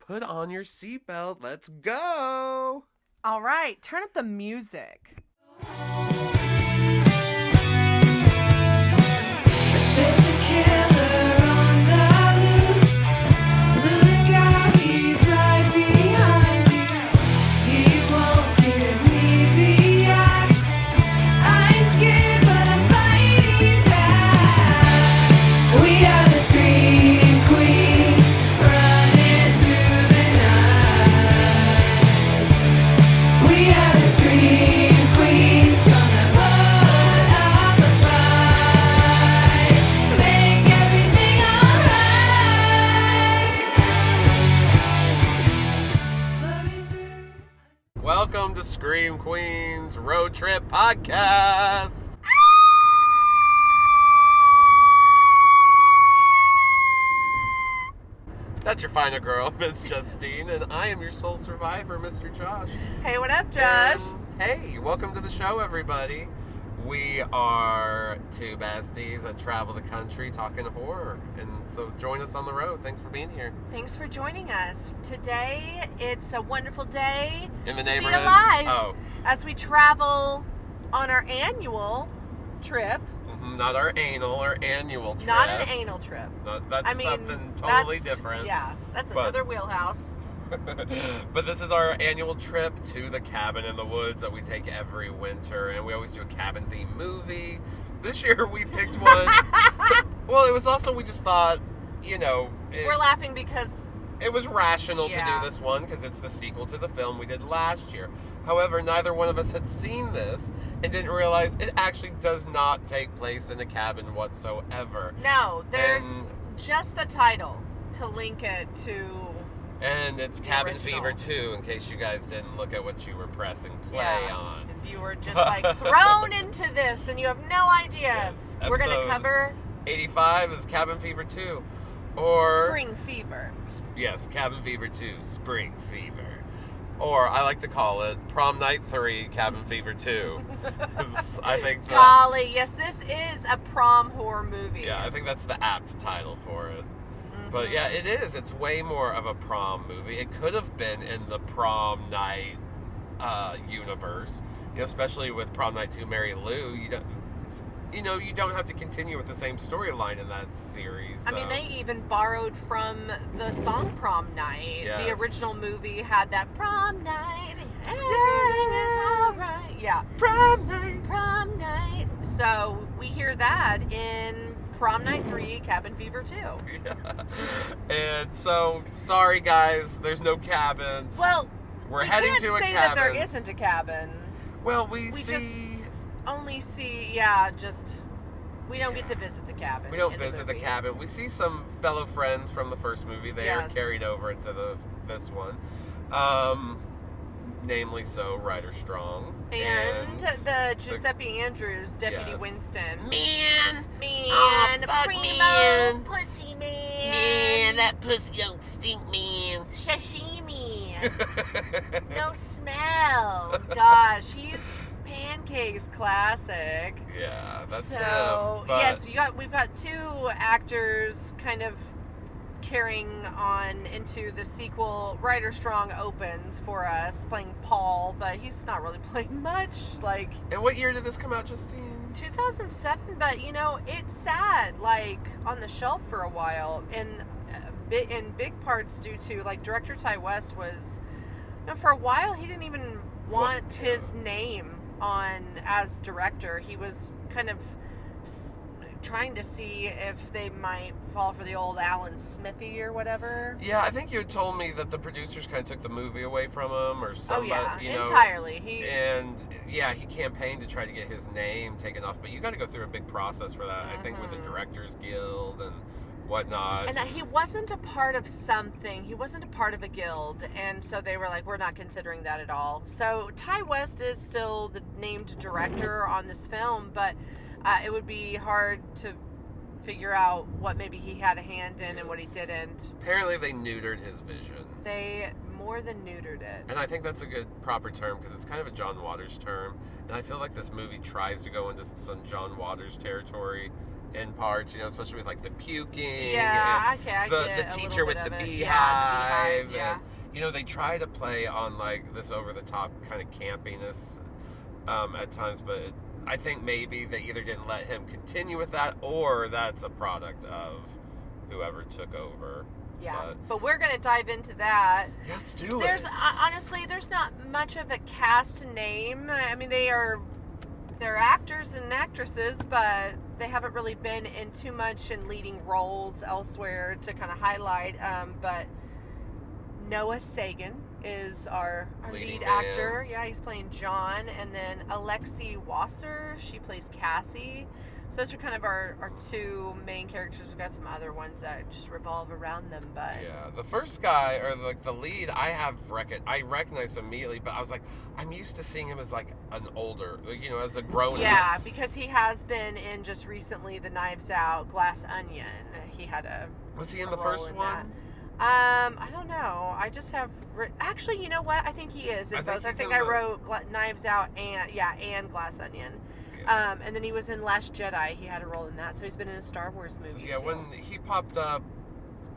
put on your seatbelt. Let's go. All right, turn up the music. There's a killer on the loose. Look out, he's right behind you. He won't give me the ice. I'm scared, but I'm fighting back. We are the Scream Queens, running through the night. We are the Scream Queens, gonna put up a fight, make everything alright. Welcome to Scream Queens Road Trip Podcast. That's your final girl, Miss Justine, and I am your sole survivor, Mr. Josh. Hey, what up, Josh? And, hey, welcome to the show, everybody. We are two besties that travel the country talking horror, and so join us on the road. Thanks for being here. Thanks for joining us. Today, it's a wonderful day In the to neighborhood. be alive Oh, as we travel on our annual trip. not our anal, our annual trip. Not an anal trip. That's I mean, something totally that's- different. Yeah, that's But- another wheelhouse. But this is our annual trip to the cabin in the woods that we take every winter, and we always do a cabin-themed movie. This year we picked one. Well, it was also, we just thought, We're laughing because it was rational to Yeah. do this one because it's the sequel to the film we did last year. However, neither one of us had seen this and didn't realize it actually does not take place in a cabin whatsoever. no, there's And- just the title to link it to. And it's The Cabin original. Fever 2, in case you guys didn't look at what you were pressing play Yeah. on. If you were just like thrown into this and you have no idea, Yes, we're going to episode cover 85 is Cabin Fever 2. Or, Spring Fever. yes, Cabin Fever 2, Spring Fever. Or, I like to call it Prom Night 3, Cabin Fever 2. 'Cause I think that, Golly, yes, this is a prom horror movie. yeah, I think that's the apt title for it. But Mhm. yeah, it is. It's way more of a prom movie. It could have been in the Prom Night universe, especially with Prom Night 2, Mary Lou. You don't have to continue with the same storyline in that series. I mean, they even borrowed from the song Prom Night. The Yes. original movie had that prom night, everything is alright. Yeah, Prom Night. prom night. So we hear that in Prom Night 3, Cabin Fever 2. Yeah. And so, sorry guys, there's no cabin. Well, We're we heading can't to a say cabin. that there isn't a cabin. Well, we We see. Only see, we don't get to visit the cabin. We don't in visit the movie. cabin. We see some fellow friends from the first movie. They are Yes. carried over into this one. Namely so, Ryder Strong. And the Giuseppe Andrews, Deputy Yes. Winston. Man! Man, Oh, fuck, primo man. pussy man. Man, that pussy don't stink, man. Sashimi. No smell. Gosh, he's Pancakes classic. Yeah, that's so, him. But yes, we've got two actors kind of carrying on into the sequel. Ryder Strong opens for us playing Paul, but he's not really playing much. Like And what year did this come out, Justine? 2007, but it's sad, on the shelf for a while, and in big parts due to director Ty West was, for a while he didn't even want his name on as director. He was kind of trying to see if they might fall for the old Alan Smithy or whatever. Yeah, I think you had told me that the producers kind of took the movie away from him or something. Entirely. He campaigned to try to get his name taken off, but you got to go through a big process for that. I think with the Directors Guild and whatnot. And he wasn't a part of something. He wasn't a part of a guild, and so they were like, we're not considering that at all. So Ty West is still the named director on this film, but it would be hard to figure out what maybe he had a hand in and what he didn't. Apparently they neutered his vision. They more than neutered it. And I think that's a good proper term because it's kind of a John Waters term. And I feel like this movie tries to go into some John Waters territory in parts, especially with the puking. Yeah, and I the get a teacher little with bit the of it. beehive. Yeah, the beehive. alive. Yeah. And, they try to play on, like, this over-the-top kind of campiness at times, but I think maybe they either didn't let him continue with that, or that's a product of whoever took over. Yeah, but we're going to dive into that. Yeah, let's do There's it. honestly, there's not much of a cast to name. I mean, they're actors and actresses, but they haven't really been in too much in leading roles elsewhere to kind of highlight. But Noah Sagan is our Leading lead man. actor. Yeah, he's playing John. And then Alexi Wasser, she plays Cassie. So those are kind of our two main characters. We've got some other ones that just revolve around them, but Yeah, the first guy, or like the lead, I recognized him immediately, but I was like, I'm used to seeing him as like an older, as a grown yeah, up. because he has been in just recently the Knives Out, Glass Onion. He had Was he in a the role first in one? I don't know. I just have actually, you know what? I think he is in both. I think I wrote Knives Out and Glass Onion. Yeah. And then he was in Last Jedi. He had a role in that, so he's been in a Star Wars movie. Yeah, too. when he popped up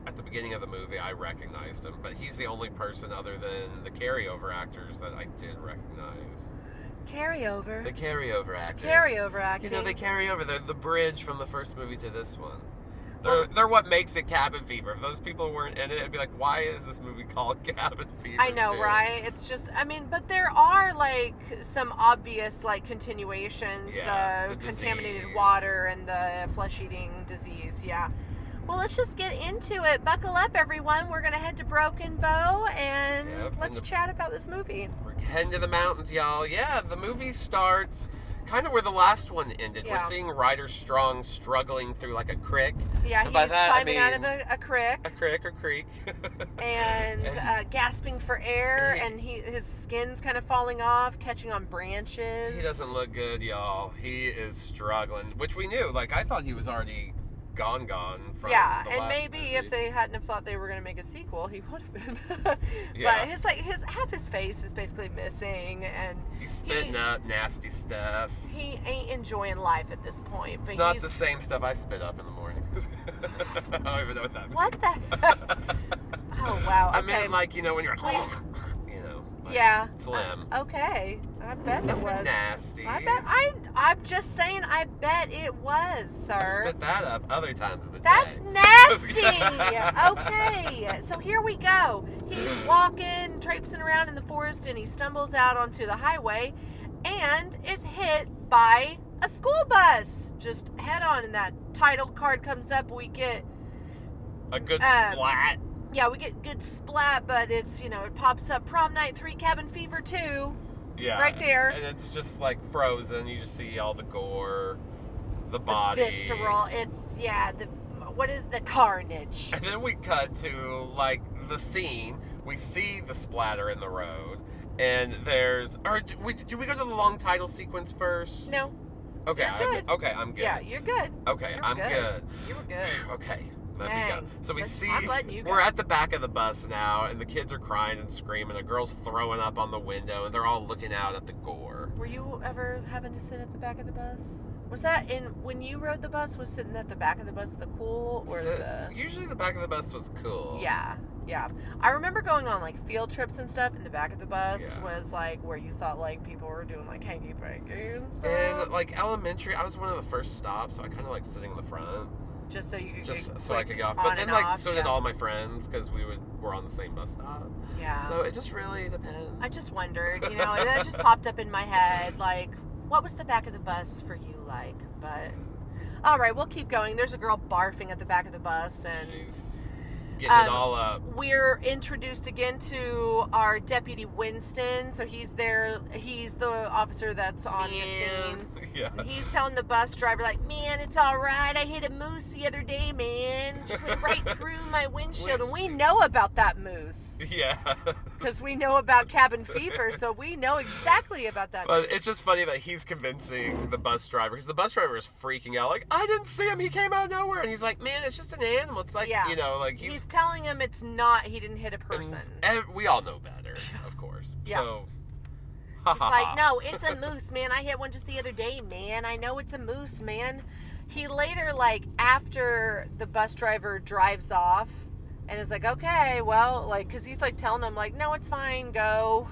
at the beginning of the movie, I recognized him, but he's the only person other than the carryover actors that I did recognize. Carryover. The carryover actors. Carryover acting. They carry over. They're the bridge from the first movie to this one. Well- They're what makes it Cabin Fever. If those people weren't in it, it'd be like, why is this movie called Cabin Fever? I know, 2? right? It's just, I mean, but there are like some obvious like continuations, Yeah, the the contaminated disease. water and the flesh-eating disease. Yeah. Well, let's just get into it. Buckle up, everyone. We're gonna head to Broken Bow and Yep, let's chat about this movie. We're heading to the mountains, y'all. Yeah, the movie starts kind of where the last one ended. Yeah. We're seeing Ryder Strong struggling through like a creek. Yeah, And by he's that, I climbing out of mean- a creek. A creek or creek. And gasping for air, And and his skin's kind of falling off, catching on branches. He doesn't look good, y'all. He is struggling, which we knew. Like, I thought he was already gone from Yeah, the and last maybe movie. if they hadn't have thought they were going to make a sequel, he would have been. Yeah. But his half his face is basically missing, and He's spitting up nasty stuff. he ain't enjoying life at this point. But It's not he's the same stuff I spit up in the morning. I don't even know what that means. what the? Oh wow. I Okay. meant like, when you're like, like yeah. phlegm. Okay. I bet it Nothing was. nasty. I bet. I'm just saying. I bet it was, I sir. spit that up other times in the That's day. nasty. Okay, so here we go. He's walking, traipsing around in the forest, and he stumbles out onto the highway and is hit by a school bus. Just head on, and that title card comes up. We get, A good splat. yeah, we get good splat, but it's, it pops up Prom Night 3 Cabin Fever 2. Yeah. right there. And it's just like frozen. You just see all the gore, the body. The visceral. It's, what is the carnage? And then we cut to like the scene. We see the splatter in the road, and there's. Or do we go to the long title sequence first? No. Okay, You're good. I'm good. Yeah, you're good. Okay, You're I'm good. good. You were good. Okay, let me Dang. go. So we see I'm letting you go. we're at the back of the bus now, and the kids are crying and screaming. A girl's throwing up on the window, and they're all looking out at the gore. Were you ever having to sit at the back of the bus? Was that when you rode the bus? Was sitting at the back of the bus the cool or the? Usually the back of the bus was cool. Yeah. I remember going on like field trips and stuff, and the back of the bus Yeah. was like where you thought like people were doing like hanky panky and stuff. And like elementary, I was one of the first stops, so I kind of like sitting in the front, just so you could just get so I quick could get off. on But then and like off, so did yeah. all my friends because were on the same bus stop. Yeah. So it just really depends. I just wondered, and that just popped up in my head, like, what was the back of the bus for you like? But, all right, we'll keep going. There's a girl barfing at the back of the bus, and She's getting it all up. we're introduced again to our deputy Winston. So he's there. He's the officer that's on the scene. Yeah. And he's telling the bus driver, like, man, it's all right. I hit a moose the other day, man. Just went right through my windshield. And we know about that moose Yeah. because we know about cabin fever. So we know exactly about that But moose. it's just funny that he's convincing the bus driver, because the bus driver is freaking out, like, I didn't see him, he came out of nowhere. And he's like, man, it's just an animal. It's like, Yeah. like He's telling him it's not, he didn't hit a person. And we all know better, of course. Yeah. So, He's like, no, it's a moose, man. I hit one just the other day, man. I know it's a moose, man. He later, like, after the bus driver drives off, And it's like, okay, well, like, because he's like telling them, like, no, it's fine, go.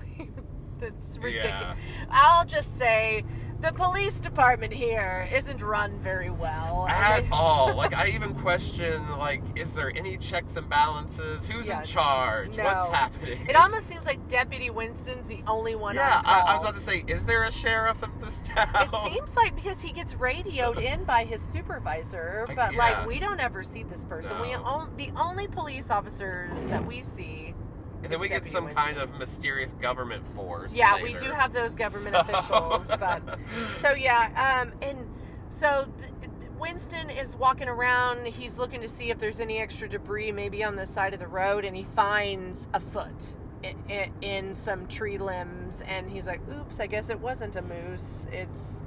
That's ridiculous. Yeah. I'll just say the police department here isn't run very well. At all. Like, I even question, like, is there any checks and balances? Who's in Yes. charge? No. What's happening? It almost seems like Deputy Winston's the only one Yeah, on call. I was about to say, is there a sheriff of this town? It seems like because he gets radioed in by his supervisor, Like, but yeah. like we don't ever see this person. No. The only police officers that we see. And then is we get Deputy some Winston. kind of mysterious government force. Yeah, later. we do have those government officials, but so yeah, and so Winston is walking around. He's looking to see if there's any extra debris, maybe on the side of the road, and he finds a foot in some tree limbs, and he's like, "Oops, I guess it wasn't a moose. It's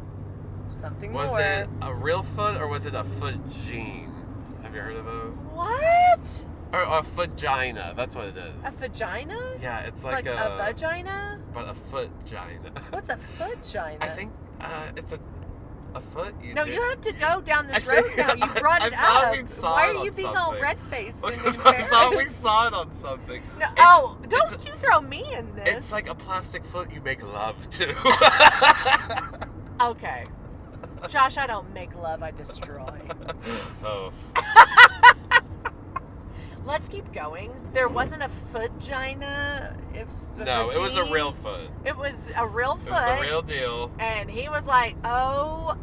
something more." Was it a real foot or was it a foot-gene? Have you heard of those? What? Or a vagina, that's what it is. A vagina? Yeah, it's Like a vagina? But a foot-gina. What's a vagina? I think it's a foot. No, do. you have to go down this I road think- now. You brought it I thought up. we saw Why it are you on being all something. red-faced and Because I thought we embarrassed? saw it on something. No, It's- don't it's- you throw me in this. It's like a plastic foot you make love to. Okay. Josh, I don't make love, I destroy. Oh. Let's keep going. There wasn't a vagina. No, it was a real foot. It was a real foot. It was the real deal. And he was like, oh,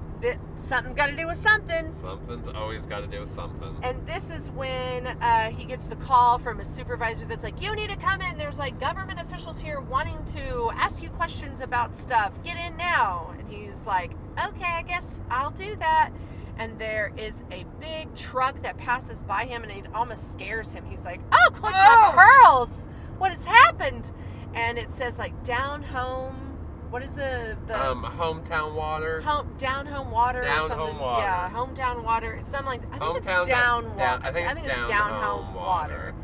something got to do with something. Something's always got to do with something. And this is when he gets the call from his supervisor that's like, you need to come in. There's like government officials here wanting to ask you questions about stuff. Get in now. And he's like, okay, I guess I'll do that. And there is a big truck that passes by him and it almost scares him. He's like, oh, clutch my pearls. What has happened? And it says like down home. What is the hometown water. down home water Down or something? home water. Yeah, hometown water. It's something like I think Hometown it's down down- water. I think it's down home water.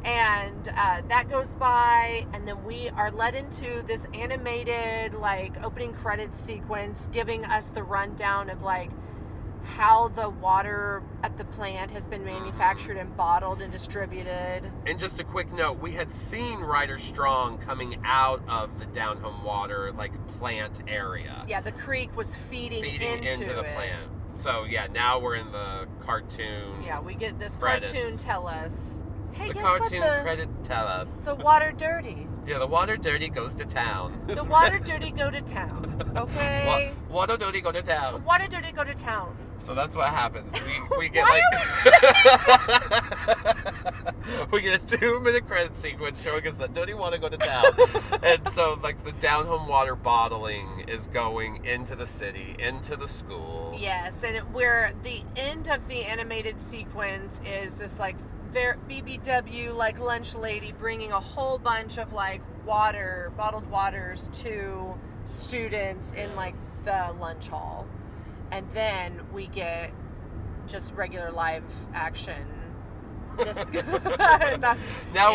And that goes by, and then we are led into this animated like opening credits sequence, giving us the rundown of like how the water at the plant has been manufactured and bottled and distributed. And just a quick note, we had seen Ryder Strong coming out of the down home water like plant area. Yeah, the creek was feeding into the it. plant. So yeah, now we're in the cartoon. Yeah, we get this Credits. cartoon tell us, hey, The guess cartoon what? credit tell us. The water dirty. Yeah, the water dirty goes to town. The water dirty go to town. Okay? Water dirty go to town. Water dirty go to town. So that's what happens. We get Why we get a 2-minute credit sequence showing us that dirty water go to town. And so like the down home water bottling is going into the city, into the school. Yes, and where the end of the animated sequence is this like BBW like lunch lady bringing a whole bunch of like water, bottled waters to students in like the lunch hall. And then we get just regular live action. Now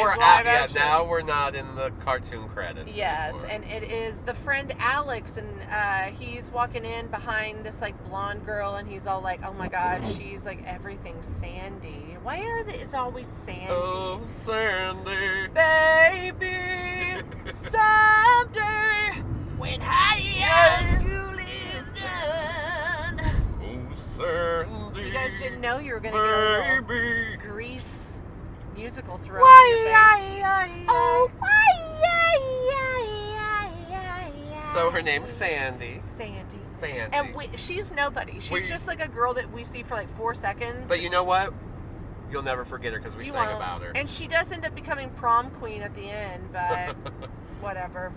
we're not in the cartoon credits. Yes, anymore. and it is the friend Alex, and he's walking in behind this like blonde girl, and he's all like, "Oh my God, she's like everything Sandy. Why is always Sandy? Oh, Sandy, baby, someday when high school is done." oh, Sandy. You guys didn't know you were gonna get a little baby. Grease musical thrown in your face. Oh, So her name's Sandy. Sandy. Sandy. And she's nobody. She's just like a girl that we see for like 4 seconds. But you know what? You'll never forget her because we You sang won't. about her. And she does end up becoming prom queen at the end, but whatever.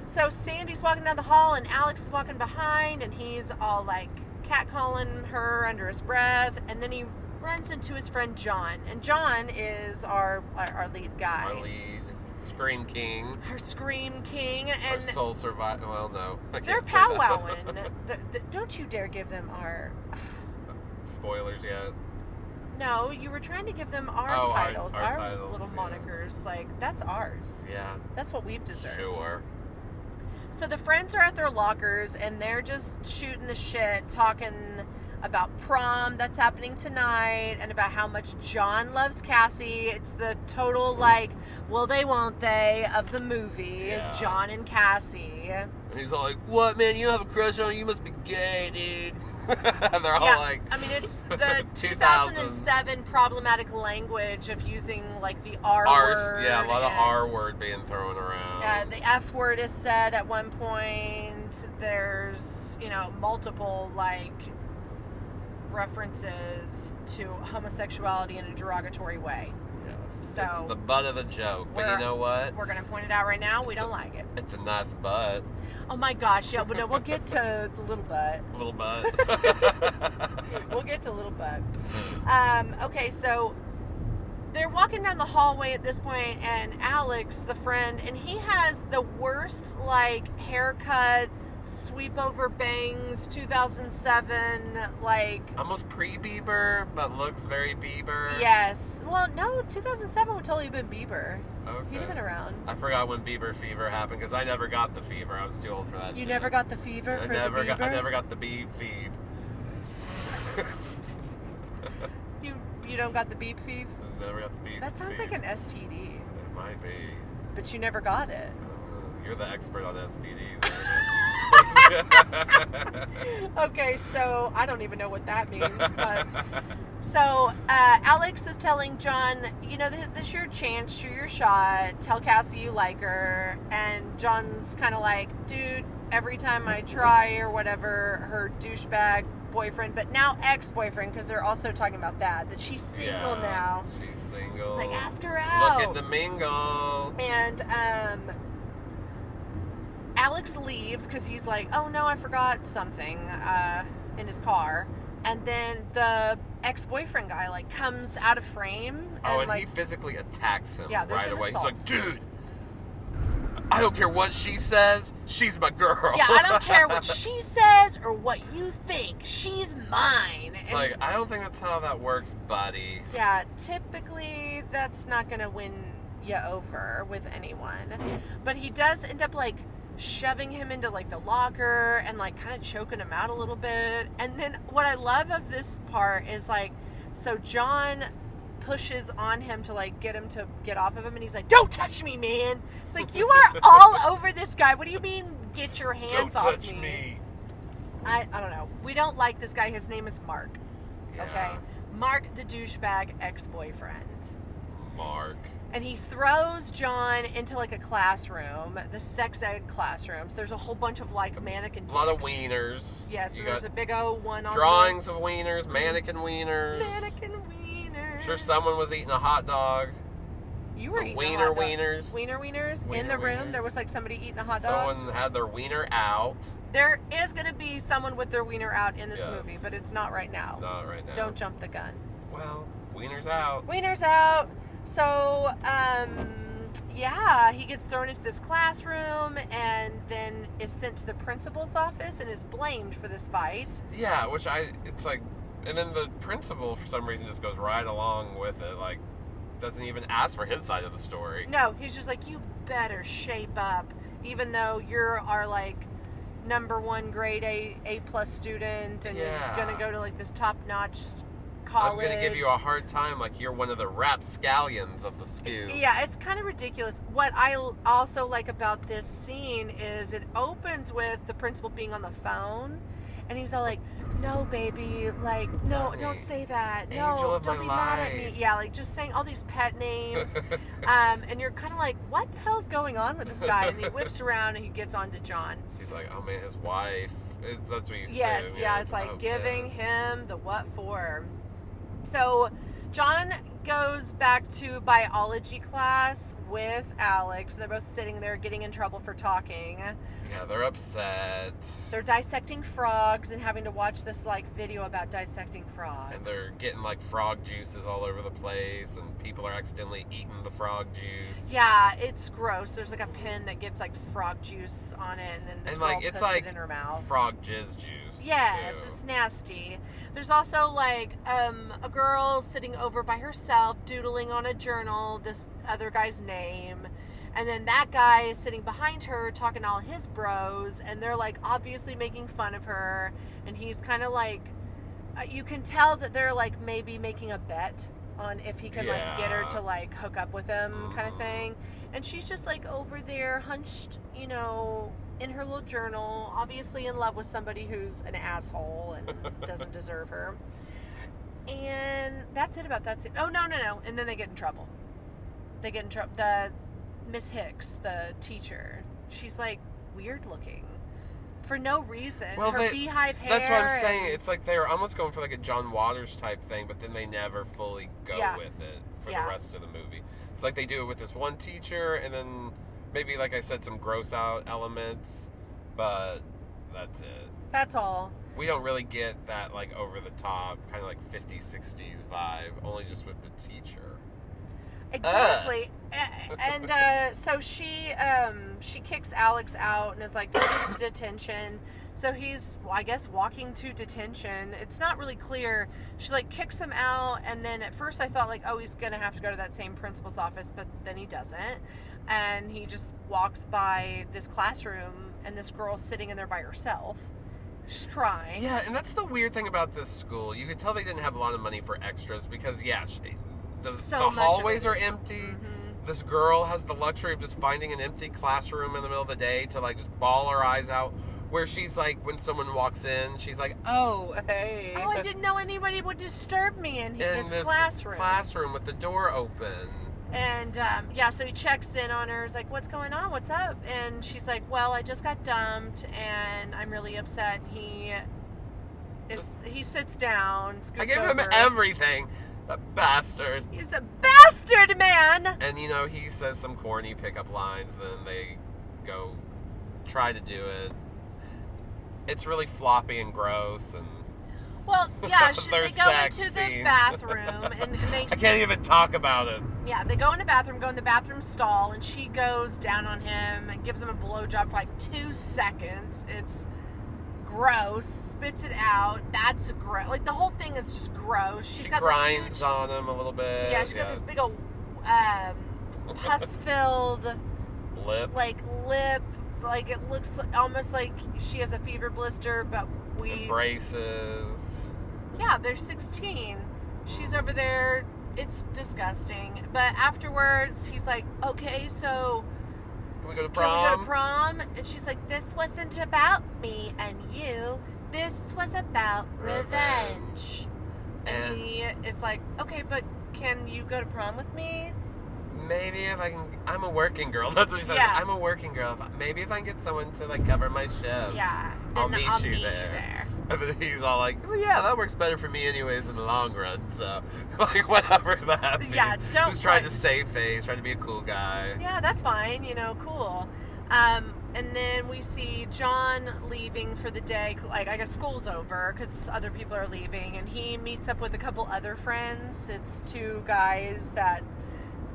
So Sandy's walking down the hall and Alex is walking behind and he's all like catcalling her under his breath, and then he runs into his friend John. And John is our lead guy. Our lead Scream King. Our Scream King. Our And soul survivor. Well, no. I they're can't say that. powwowing. Don't you dare give them our... Spoilers yet? No, you were trying to give them our Oh, our titles, titles, little yeah. monikers. Like, that's ours. Yeah. That's what we've deserved. Sure. So the friends are at their lockers and they're just shooting the shit, talking about prom that's happening tonight, and about how much John loves Cassie. It's the total, like, will they, won't they, of the movie, Yeah. John and Cassie. And he's all like, what, man, you don't have a crush on her? You must be gay, dude. And they're all like... I mean, it's the 2007 problematic language of using, like, the R word. Yeah, a lot of and, R word being thrown around. the F word is said at one point. There's, multiple, like, references to homosexuality in a derogatory way. Yes. So, it's the butt of a joke. But you know what? We're going to point it out right now. We don't like it. It's a nice butt. Oh my gosh, yeah, but no, we'll get to the little butt. Little butt. We'll get to little butt. Okay, so they're walking down the hallway at this point, and Alex, the friend, and he has the worst, like, haircut, sweep over bangs, 2007, like... Almost pre-Bieber, but looks very Bieber. Yes. Well, no, 2007 would totally have been Bieber. Okay. He'd have been around. I forgot when Bieber fever happened, because I never got the fever. I was too old for that You shit. never got the fever for the Bieber? I never got the Beeb feeb. You don't got the beep feeve? Never got the Beeb That sounds feeb. like an STD. It might be. But you never got it. You're the expert on STDs. Okay, so I don't even know what that means, but so Alex is telling John, this is your chance, shoot your shot, tell Cassie you like her, and John's kind of like, dude, every time I try or whatever, her douchebag boyfriend, but now ex-boyfriend, because they're also talking about that she's single now. She's single. Like, ask her out. Looking to mingle. And Alex leaves because he's like, oh no, I forgot something in his car. And then the ex-boyfriend guy, like, comes out of frame. And like, he physically attacks him Yeah, there's right an away. assault. He's like, dude, I don't care what she says. She's my girl. Yeah, I don't care what she says or what you think. She's mine. It's like, I don't think that's how that works, buddy. Yeah, typically that's not going to win you over with anyone. But he does end up, like, shoving him into, like, the locker and, like, kind of choking him out a little bit. And then what I love of this part is, like, so John pushes on him to, like, get him to get off of him, and he's like, don't touch me, man. It's like, you are all over this guy. What do you mean, get your hands off me? Don't touch me. I don't know. We don't like this guy. His name is Mark. Yeah. Okay? Mark, the douchebag ex-boyfriend. Mark. And he throws John into, like, a classroom, the sex ed classrooms. There's a whole bunch of, like, mannequin dicks. A lot of wieners. Yes, You there's got a big old one on drawings of wieners, mannequin wieners. Mannequin wieners. I'm sure someone was eating a hot dog. You were Some eating wiener a hot dog. wieners. Wiener wieners. In Wiener the room, wieners. there was, like, somebody eating a hot dog. Someone had their wiener out. There is going to be someone with their wiener out in this Yes. movie, but it's not right now. Not right now. Don't jump the gun. Well, wiener's out. Wiener's out. So, yeah, he gets thrown into this classroom and then is sent to the principal's office and is blamed for this fight. Yeah, it's like, and then the principal for some reason just goes right along with it, like, doesn't even ask for his side of the story. No, he's just like, you better shape up, even though you're our, like, number one grade A plus student, and Yeah. you're gonna go to, like, this top-notch college. I'm gonna give you a hard time like you're one of the rapscallions of the school. Yeah, it's kind of ridiculous. What I also like about this scene is it opens with the principal being on the phone, and he's all like, no, baby, like, no, Honey, don't say that. angel No, of don't my be mad at me. life. Yeah, like, just saying all these pet names. And you're kind of like, what the hell's going on with this guy? And he whips around and he gets on to John. He's like, oh man, his wife. That's what you say. Yes, yeah, it's like giving him the what for. So John goes back to biology class with Alex. They're both sitting there getting in trouble for talking. Yeah, they're upset. They're dissecting frogs and having to watch this, like, video about dissecting frogs. And they're getting like frog juices all over the place, and people are accidentally eating the frog juice. Yeah, it's gross. There's like a pin that gets like frog juice on it, and then this And girl like it's puts like it in her mouth. frog jizz juice. Yes, too. it's nasty. There's also like a girl sitting over by herself doodling on a journal this other guy's name. And then that guy is sitting behind her talking to all his bros, and they're like obviously making fun of her, and he's kind of like you can tell that they're like maybe making a bet on if he can like get her Yeah. to like hook up with him, kind of Mhm. thing. And she's just like over there hunched, you know, in her little journal, obviously in love with somebody who's an asshole and doesn't deserve her. And that's it. Oh, no. And then they get in trouble. The Miss Hicks, the teacher, she's like weird looking for no reason. Well, her beehive hair. That's what I'm saying. and- It's like they're almost going for like a John Waters type thing, but then they never fully go Yeah. with it for Yeah. the rest of the movie. It's like they do it with this one teacher, and then maybe, like I said, some gross out elements, but that's it. That's all. We don't really get that like over the top kind of like 50s, 60s vibe, only just with the teacher. Exactly. So she kicks Alex out and is like, go to detention. So he's, well, I guess, walking to detention. It's not really clear. She like kicks him out, and then at first I thought like, oh, he's gonna have to go to that same principal's office, but then he doesn't. And he just walks by this classroom, and this girl's sitting in there by herself. She's crying. Yeah, and that's the weird thing about this school. You could tell they didn't have a lot of money for extras because, the So much of hallways it are is- empty. Mhm. This girl has the luxury of just finding an empty classroom in the middle of the day to like just bawl her eyes out. Where she's like, when someone walks in, she's like, "Oh, hey." Oh, I didn't know anybody would disturb me in this classroom. Classroom with the door open. And so he checks in on her. He's like, "What's going on? What's up?" And she's like, "Well, I just got dumped, and I'm really upset." He sits down. Scoots I give him over. everything. The bastard. He's a bastard, man. And he says some corny pickup lines. Then they go try to do it. It's really floppy and gross, and Well, yeah, Their they go sex into the scene. bathroom, and they I can't even talk about it. Yeah, they go in the bathroom stall, and she goes down on him and gives him a blowjob for like 2 seconds. It's gross. Spits it out. That's gross. Like, the whole thing is just gross. She got grinds this huge, on him a little bit. Yeah, she's got this big old pus-filled lip. lip. Like, it looks almost like she has a fever blister, but And braces. Yeah, they're 16. She's over there. It's disgusting. But afterwards, he's like, "Okay, so Can we go to can we prom? go to prom?" And she's like, "This wasn't about me and you. This was about revenge." And he is like, "Okay, but can you go to prom with me?" Maybe if I can. I'm a working girl. That's what she said. Yeah. I'm a working girl. Maybe if I can get someone to like cover my shift. Yeah. I'll then meet you there. And then he's all like, "Well, yeah, that works better for me anyways in the long run." So, like, whatever that means. Yeah, don't Just trying like- to save face, trying to be a cool guy. Yeah, that's fine. Cool. And then we see John leaving for the day. Like, I guess school's over because other people are leaving, and he meets up with a couple other friends. It's 2 guys that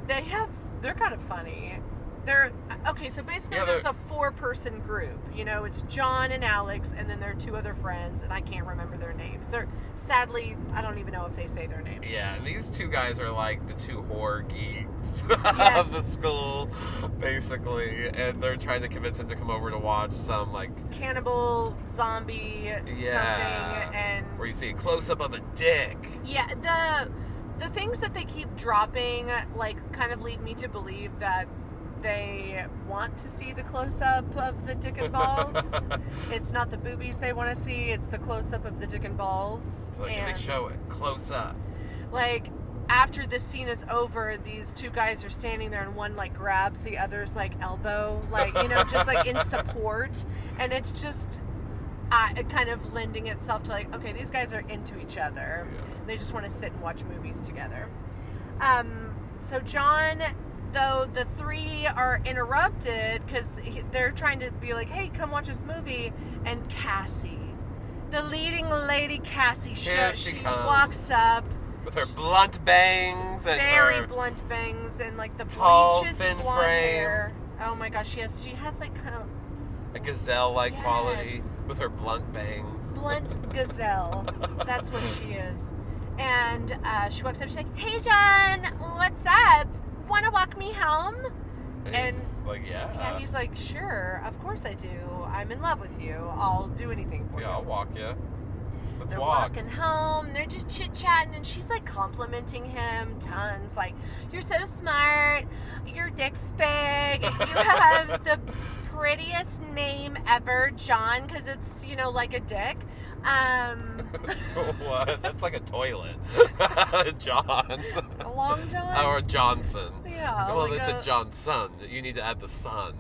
they're kind of funny. They're okay. So basically, Yeah, there's a 4-person group. It's John and Alex, and then there are 2 other friends, and I can't remember their names. Sadly, I don't even know if they say their names. Yeah, and these 2 guys are like the 2 horror geeks Yes. of the school, basically, and they're trying to convince him to come over to watch some like Cannibal, zombie, something, and where you see a close up of a dick. yeah, the things that they keep dropping like kind of lead me to believe that they want to see the close-up of the dick and balls. It's not the boobies they want to see, it's the close-up of the dick and balls. Like, and they show it close up. Like, after this scene is over, these 2 guys are standing there, and one like grabs the other's like elbow, like, just like in support, and it's just kind of lending itself to like, okay, these guys are into each other. Yeah. They just want to sit and watch movies together. So John, though, the 3 are interrupted because they're trying to be like, "Hey, come watch this movie," and Cassie, the leading lady, Cassie, Here she she comes. walks up. With her blunt bangs and Very her blunt bangs and like the tall, bleachest thin blonde frame. hair. Oh my gosh, she has like kind of a gazelle-like Yes. quality with her blunt bangs. blunt gazelle. That's what she is. And she walks up. She's like, "Hey, John, what's up? Want to walk me home?" And he's like, Yeah, yeah. he's like, "Sure, of course I do. I'm in love with you. I'll do anything for Yeah, I'll you." walk you. Let's They're walk. walking home. They're just chit-chatting, and she's, like, complimenting him tons. Like, you're so smart. Your dick's big. You have the prettiest name ever, John, because it's, you know, like a dick. What? That's like a toilet. John. A long John? Or Johnson. Yeah. Well, like it's a Johnson. You need to add the son.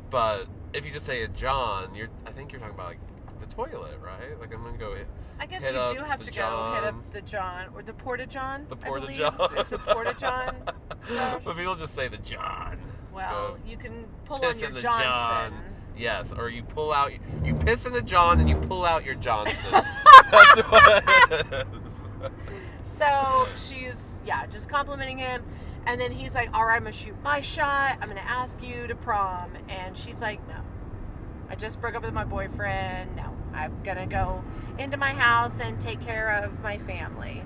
But if you just say a John, I think you're talking about like the toilet, right? Like I'm gonna go. I guess hit you up do have the to go John. hit up the John or the Porta-John. The I believe. Porta-John. It's a Porta-John. But people just say the John. Well, Go you can pull piss on your in the Johnson. John. Yes, or you pull out, you piss in the John and you pull out your Johnson. That's what it is. So she's, just complimenting him. And then he's like, all right, I'm going to shoot my shot. I'm going to ask you to prom. And she's like, no. I just broke up with my boyfriend. No. I'm going to go into my house and take care of my family.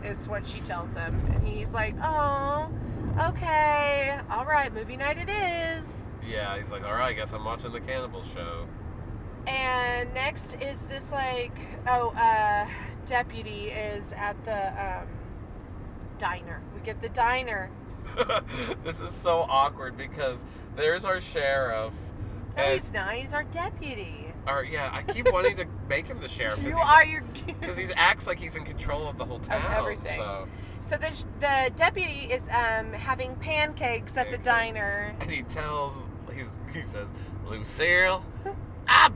Is what she tells him. And he's like, oh, okay. All right, movie night it is. Yeah, he's like, all right, I guess I'm watching the cannibal show. And next is this deputy is at the diner. We get the diner. This is so awkward because there's our sheriff. No, he's not. He's our deputy. I keep wanting to make him the sheriff. Because he acts like he's in control of the whole town. Of everything. So the deputy is having pancakes at the diner. And he says, Lucille, I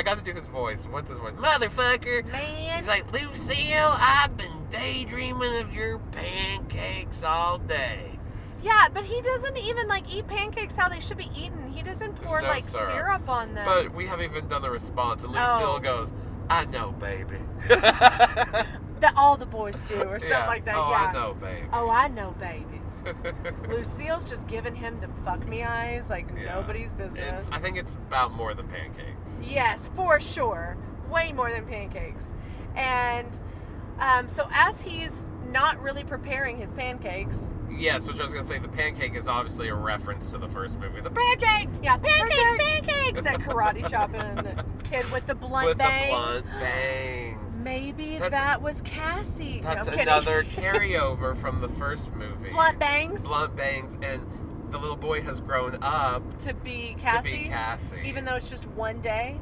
got to do his voice. What's his voice? Motherfucker. Man. He's like, Lucille, I've been daydreaming of your pancakes all day. Yeah, but he doesn't even eat pancakes how they should be eaten. He doesn't pour no syrup on them. But we haven't even done the response. And Lucille goes, I know, baby. That all the boys do, or something like that. Oh, yeah. I know, baby. Oh, I know, baby. Lucille's just giving him the fuck me eyes like nobody's business. I think it's about more than pancakes. Yes, for sure. Way more than pancakes. And so as he's not really preparing his pancakes. Yes, which I was going to say, the pancake is obviously a reference to the first movie. The pancakes! Yeah, pancakes! That karate chopping kid with the blunt bangs. With the blunt bangs. Maybe that was Cassie. That's no, another carryover from the first movie. Blunt bangs? Blunt bangs, and the little boy has grown up to be Cassie? Even though it's just one day?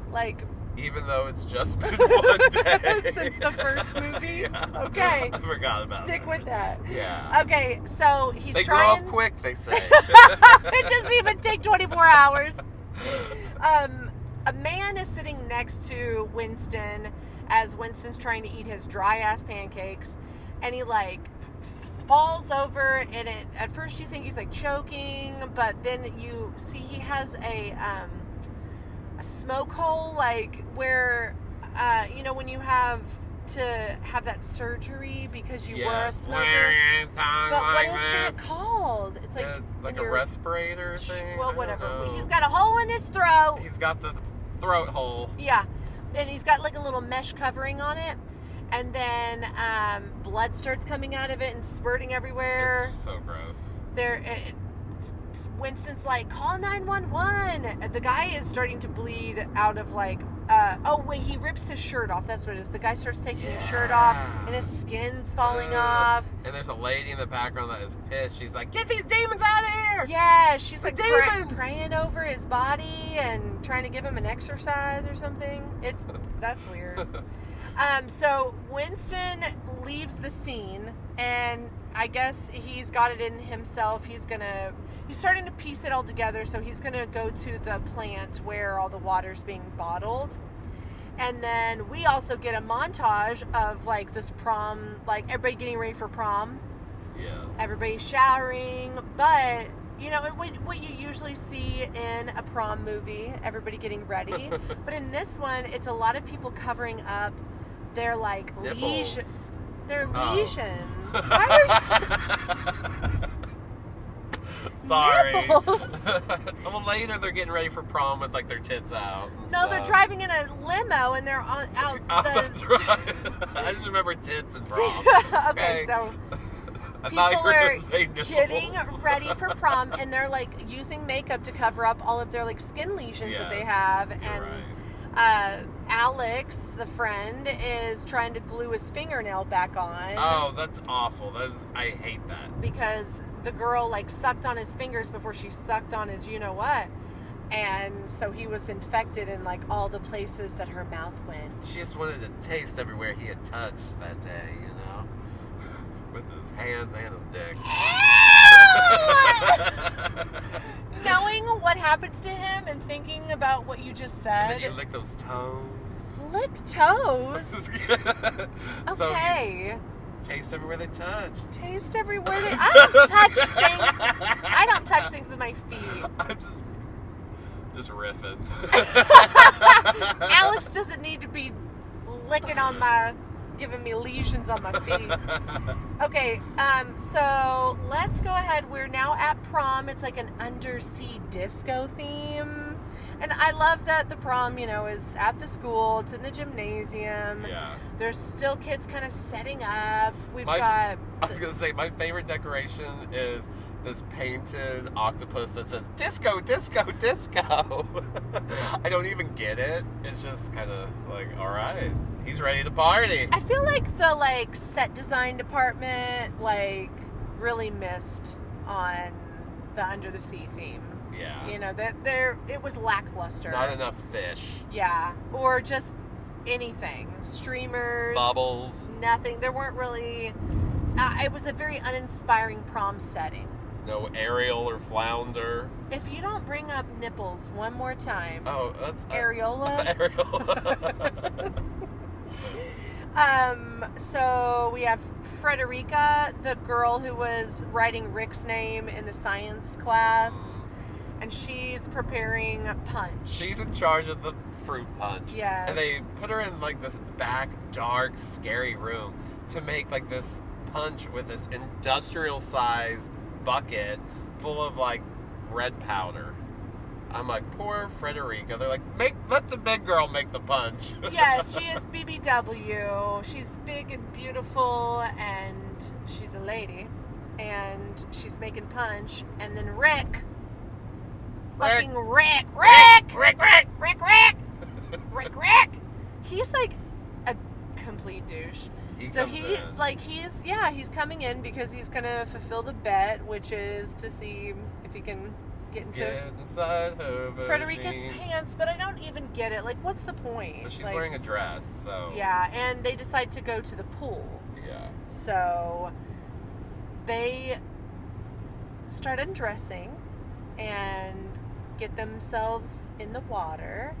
Even though it's just been one day. Since the first movie? Yeah. Okay. I forgot about Stick that. with that. Yeah. Okay, so he's they trying... grow up quick, they say. It doesn't even take 24 hours. A man is sitting next to Winston as Winston's trying to eat his dry-ass pancakes, and he, falls over, and at first you think he's, choking, but then you see he has a smoke hole, where when you have to have that surgery because you were a smoker. But what is that called? It's like a respirator thing. Well, whatever. He's got a hole in his throat. He's got the throat hole. Yeah, and he's got a little mesh covering on it, and then blood starts coming out of it and spurting everywhere. It's so gross. Winston's like, call 911. The guy is starting to bleed out of he rips his shirt off. That's what it is. The guy starts taking his shirt off, and his skin's falling off. And there's a lady in the background that is pissed. She's like, get these demons out of here! Yeah, she's praying over his body and trying to give him an exercise or something. That's weird. So Winston leaves the scene, and I guess he's got it in himself. He's starting to piece it all together, so he's gonna go to the plant where all the water's being bottled. And then we also get a montage of this prom, everybody getting ready for prom. Yes. Everybody's showering, but what you usually see in a prom movie, everybody getting ready. But in this one, it's a lot of people covering up their lesions. Their lesions. Sorry. Nipples. Well, later they're getting ready for prom with their tits out. No, they're driving in a limo and they're out. That's right. I just remember tits and prom. Okay, so people are getting ready for prom, and they're using makeup to cover up all of their skin lesions that they have, and Alex, the friend, is trying to glue his fingernail back on. Oh, that's awful. I hate that. Because the girl, like, sucked on his fingers before she sucked on his you-know-what. And so he was infected in, like, all the places that her mouth went. She just wanted to taste everywhere he had touched that day, you know? With his hands and his dick. Knowing what happens to him and thinking about what you just said. And then you lick those toes. Lick toes? So Okay. taste everywhere they touch. Taste everywhere they... I don't touch things. I don't touch things with my feet. I'm just riffing. Alex doesn't need to be licking on my... giving me lesions on my feet. Okay, so let's go ahead. We're now at prom. It's like an undersea disco theme. And I love that the prom, you know, is at the school. It's in the gymnasium. Yeah. There's still kids kind of setting up. I was going to say, my favorite decoration is this painted octopus that says, disco, disco, disco. I don't even get it. It's just kind of like, all right, he's ready to party. I feel like the, like, set design department, like, really missed on the Under the Sea theme. Yeah. You know, it was lackluster. Not enough fish. Yeah. Or just anything. Streamers. Bubbles. Nothing. There weren't really... it was a very uninspiring prom setting. No Ariel or Flounder. If you don't bring up nipples one more time... Oh, that's... Areola? Areola. So we have Frederica, the girl who was writing Rick's name in the science class, and she's preparing punch. She's in charge of the fruit punch. Yes. And they put her in like this back, dark, scary room to make like this punch with this industrial-sized bucket full of like red powder. I'm like, poor Frederica. They're like, let the big girl make the punch. Yes, she is BBW. She's big and beautiful, and she's a lady, and she's making punch. And then Rick. Fucking Rick. He's like a complete douche. He's coming in because he's gonna fulfill the bet, which is to see if he can get inside her Frederica's machine. pants, but I don't even get it. Like, what's the point? But she's like, wearing a dress, so... Yeah, and they decide to go to the pool. Yeah. So they start undressing and get themselves in the water.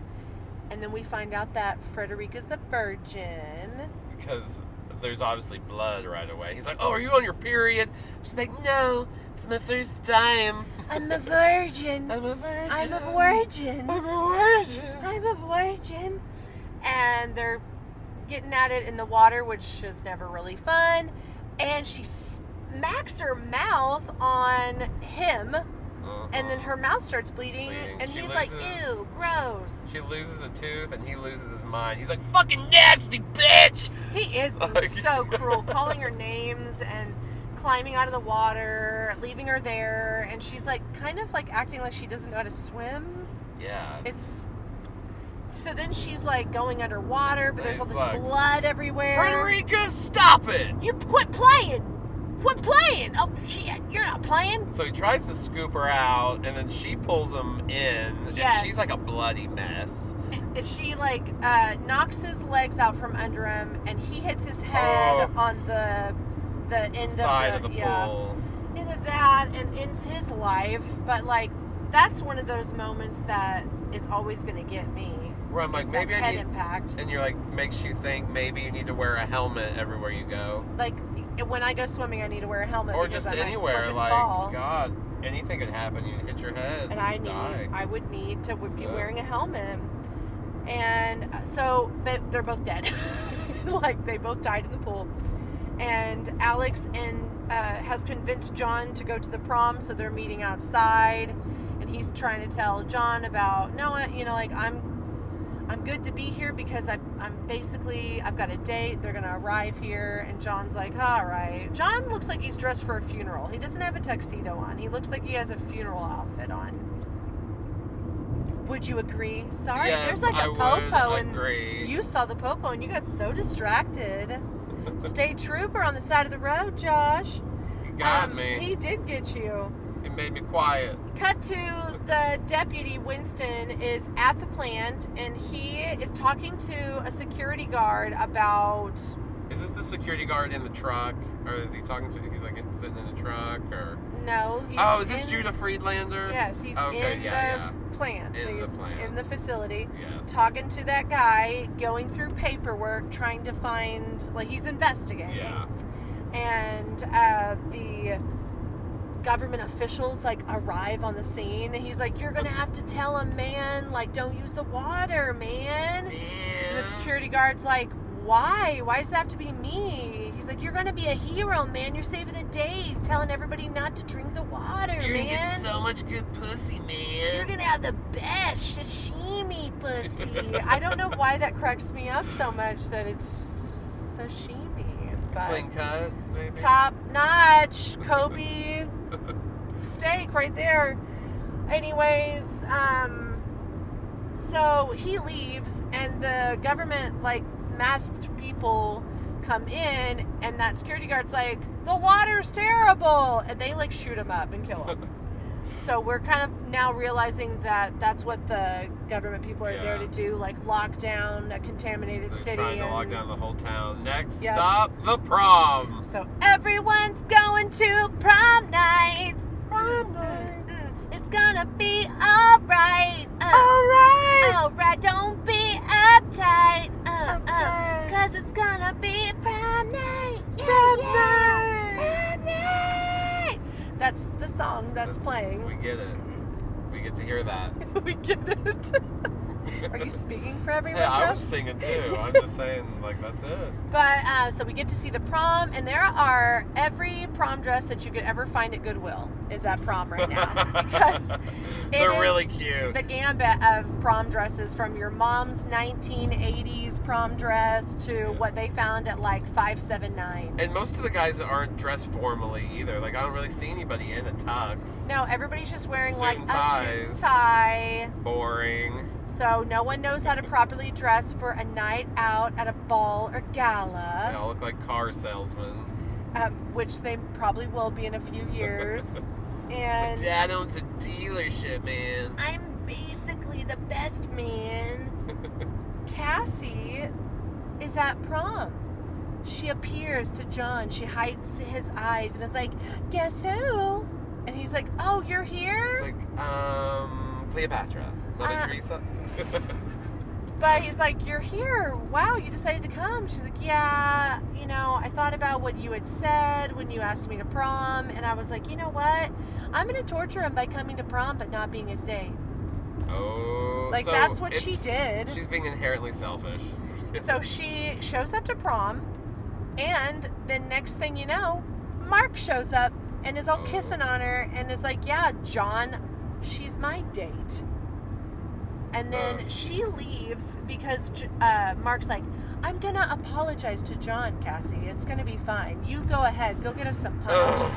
And then we find out that Frederica's a virgin. Because there's obviously blood right away. He's like, oh, are you on your period? She's like, no, it's my first time. I'm a virgin. I'm a virgin. I'm a virgin. I'm a virgin. I'm a virgin. And they're getting at it in the water, which is never really fun. And she smacks her mouth on him. And then her mouth starts bleeding. And he's like, ew, gross. She loses a tooth and he loses his mind. He's like, fucking nasty bitch! He is being so cruel, calling her names and climbing out of the water, leaving her there. And she's like, kind of like acting like she doesn't know how to swim. Yeah. So then she's like going underwater, but there's all this like, blood everywhere. Frederica, stop it! You quit playing! Quit playing! Oh shit, you're not playing! So he tries to scoop her out, and then she pulls him in, Yes. and she's like a bloody mess. And she like knocks his legs out from under him, and he hits his head on the end Side of the yeah, pool. into that, and ends his life. But like, that's one of those moments that is always gonna get me. Where I'm like, is maybe that I head need, impact. and you're like, makes you think maybe you need to wear a helmet everywhere you go, Like, when I go swimming, I need to wear a helmet. or because just I might anywhere. slip and Like, fall. God, anything could happen. You hit your head, And die. I would need to be Yeah. wearing a helmet. And so they're both dead. Like, they both died in the pool. And Alex has convinced John to go to the prom, so they're meeting outside. And he's trying to tell John about, no, you know, like, I'm good to be here because I've got a date. They're going to arrive here. And John's like, all right. John looks like he's dressed for a funeral. He doesn't have a tuxedo on. He looks like he has a funeral outfit on. Would you agree? Sorry, Yes, there's like I a would popo, agree. and you saw the popo, and you got so distracted. State trooper on the side of the road, Josh. He got me. He did get you. He made me quiet. Cut to the deputy. Winston is at the plant, and he is talking to a security guard about. Is this the security guard in the truck, or is he talking to? He's like sitting in the truck, or? No. He's Oh, is this in- Judah Friedlander? Yes, he's Okay, in yeah, the plant. In the He's plant. in the facility. Yes. Talking to that guy, going through paperwork, trying to find, like, he's investigating. Yeah. And the government officials, like, arrive on the scene, and he's like, you're gonna have to tell him, man, like, don't use the water, man. And the security guard's like, why? Why does it have to be me? He's like, you're gonna be a hero, man. You're saving the day, telling everybody not to drink the water, You're gonna man. get so much good pussy, man. You're gonna have the best sashimi pussy. I don't know why that cracks me up so much that it's sashimi, but Clean cut, maybe. top notch Kobe steak right there. Anyways, so he leaves, and the government, like, masked people come in, and that security guard's like, the water's terrible, and they, like, shoot him up and kill him. So we're kind of now realizing that that's what the government people are there to do, like, lock down a contaminated They're city. trying to and lock down the whole town. Next Yep. stop, the prom. So everyone's going to prom night. Prom night. It's gonna be alright. Alright. Alright, don't be uptight. Uptight. Cause it's gonna be prom night. Yeah, Prom yeah. night. Prom night. That's the song that's playing. We get it. We get to hear that. We get it. Are you speaking for everyone, Yeah, I was Josh? singing too. I'm just saying, like, that's it. But, so we get to see the prom, and there are every prom dress that you could ever find at Goodwill is at prom right now. Because They're it really is cute. the gambit of prom dresses, from your mom's 1980s prom dress to what they found at, like, 579. And most of the guys aren't dressed formally either. Like, I don't really see anybody in a tux. No, everybody's just wearing, Suit like, and a suit ties. and tie. Boring. So no one knows how to properly dress for a night out at a ball or They gala, all look like car salesmen. which they probably will be in a few years. And My dad owns a dealership, man. I'm basically the best man. Cassie is at prom. She appears to John. She hides his eyes and is like, guess who? And he's like, oh, you're here? It's like, Cleopatra. Mother Teresa. But he's like, you're here. Wow, you decided to come. She's like, yeah, you know, I thought about what you had said when you asked me to prom. And I was like, you know what? I'm going to torture him by coming to prom but not being his date. Oh. Like, so that's what she it's- did. She's being inherently selfish. So she shows up to prom, and then next thing you know, Mark shows up and is all Oh. kissing on her and is like, yeah, John, she's my date. And then she leaves because Mark's like, I'm going to apologize to John, Cassie. It's going to be fine. You go ahead. Go get us some punch. Ugh.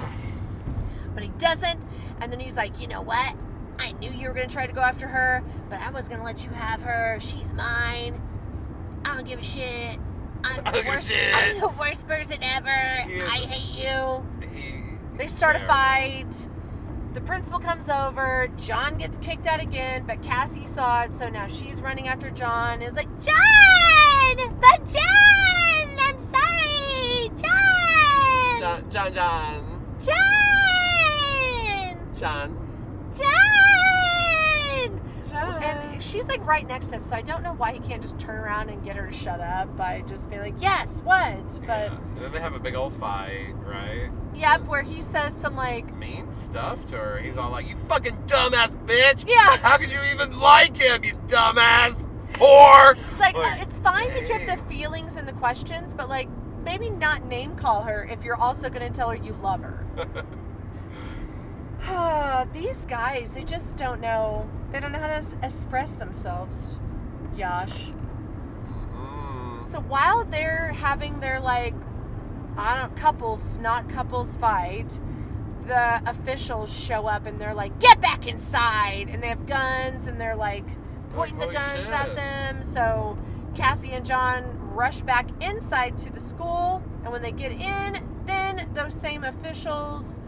But he doesn't. And then he's like, you know what? I knew you were going to try to go after her, but I was going to let you have her. She's mine. I don't give a shit. I'm I don't give a shit. I'm the worst person ever. He is- I hate you. They He's start a terrible. fight. The principal comes over. John gets kicked out again, but Cassie saw it, so now she's running after John. Is like, John! But John! I'm sorry! John! John. John! And she's like right next to him, so I don't know why he can't just turn around and get her to shut up by just being like, yes, what? But Yeah. And then they have a big old fight, right? yep, where he says some like, Mean stuff to her. He's all like, "You fucking dumbass bitch! yeah. How could you even like him, you dumbass whore?" It's like, Like, it's fine that you have dang. the feelings and the questions, but like maybe not name call her if you're also going to tell her you love her. These guys, they just don't know. They don't know how to express themselves, Yash. Mm. So while they're having their like, I don't couples, not couples fight, the officials show up and they're like, get back inside, and they have guns and they're like pointing the Holy guns shit. at them. So Cassie and John rush back inside to the school, and when they get in, then those same officials,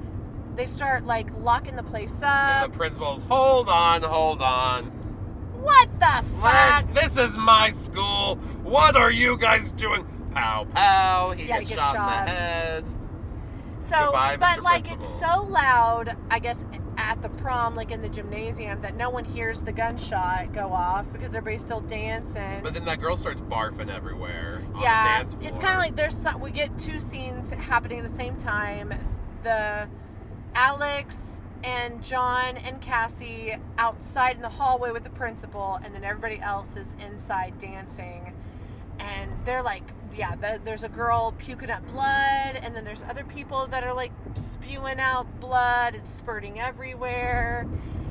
they start like locking the place up. And the principal's, hold on. What the fuck? This is my school. What are you guys doing? Pow, pow. He Yeah, gets he gets shot in shot. the head. So, Goodbye, but Mr. like Principal. it's so loud, I guess, at the prom, like in the gymnasium, that no one hears the gunshot go off because everybody's still dancing. But then that girl starts barfing everywhere on Yeah, the dance floor. it's kind of like there's some, we get two scenes happening at the same time. The Alex and John and Cassie outside in the hallway with the principal, and then everybody else is inside dancing. And they're like, yeah, there's a girl puking up blood, and then there's other people that are like spewing out blood. It's spurting everywhere.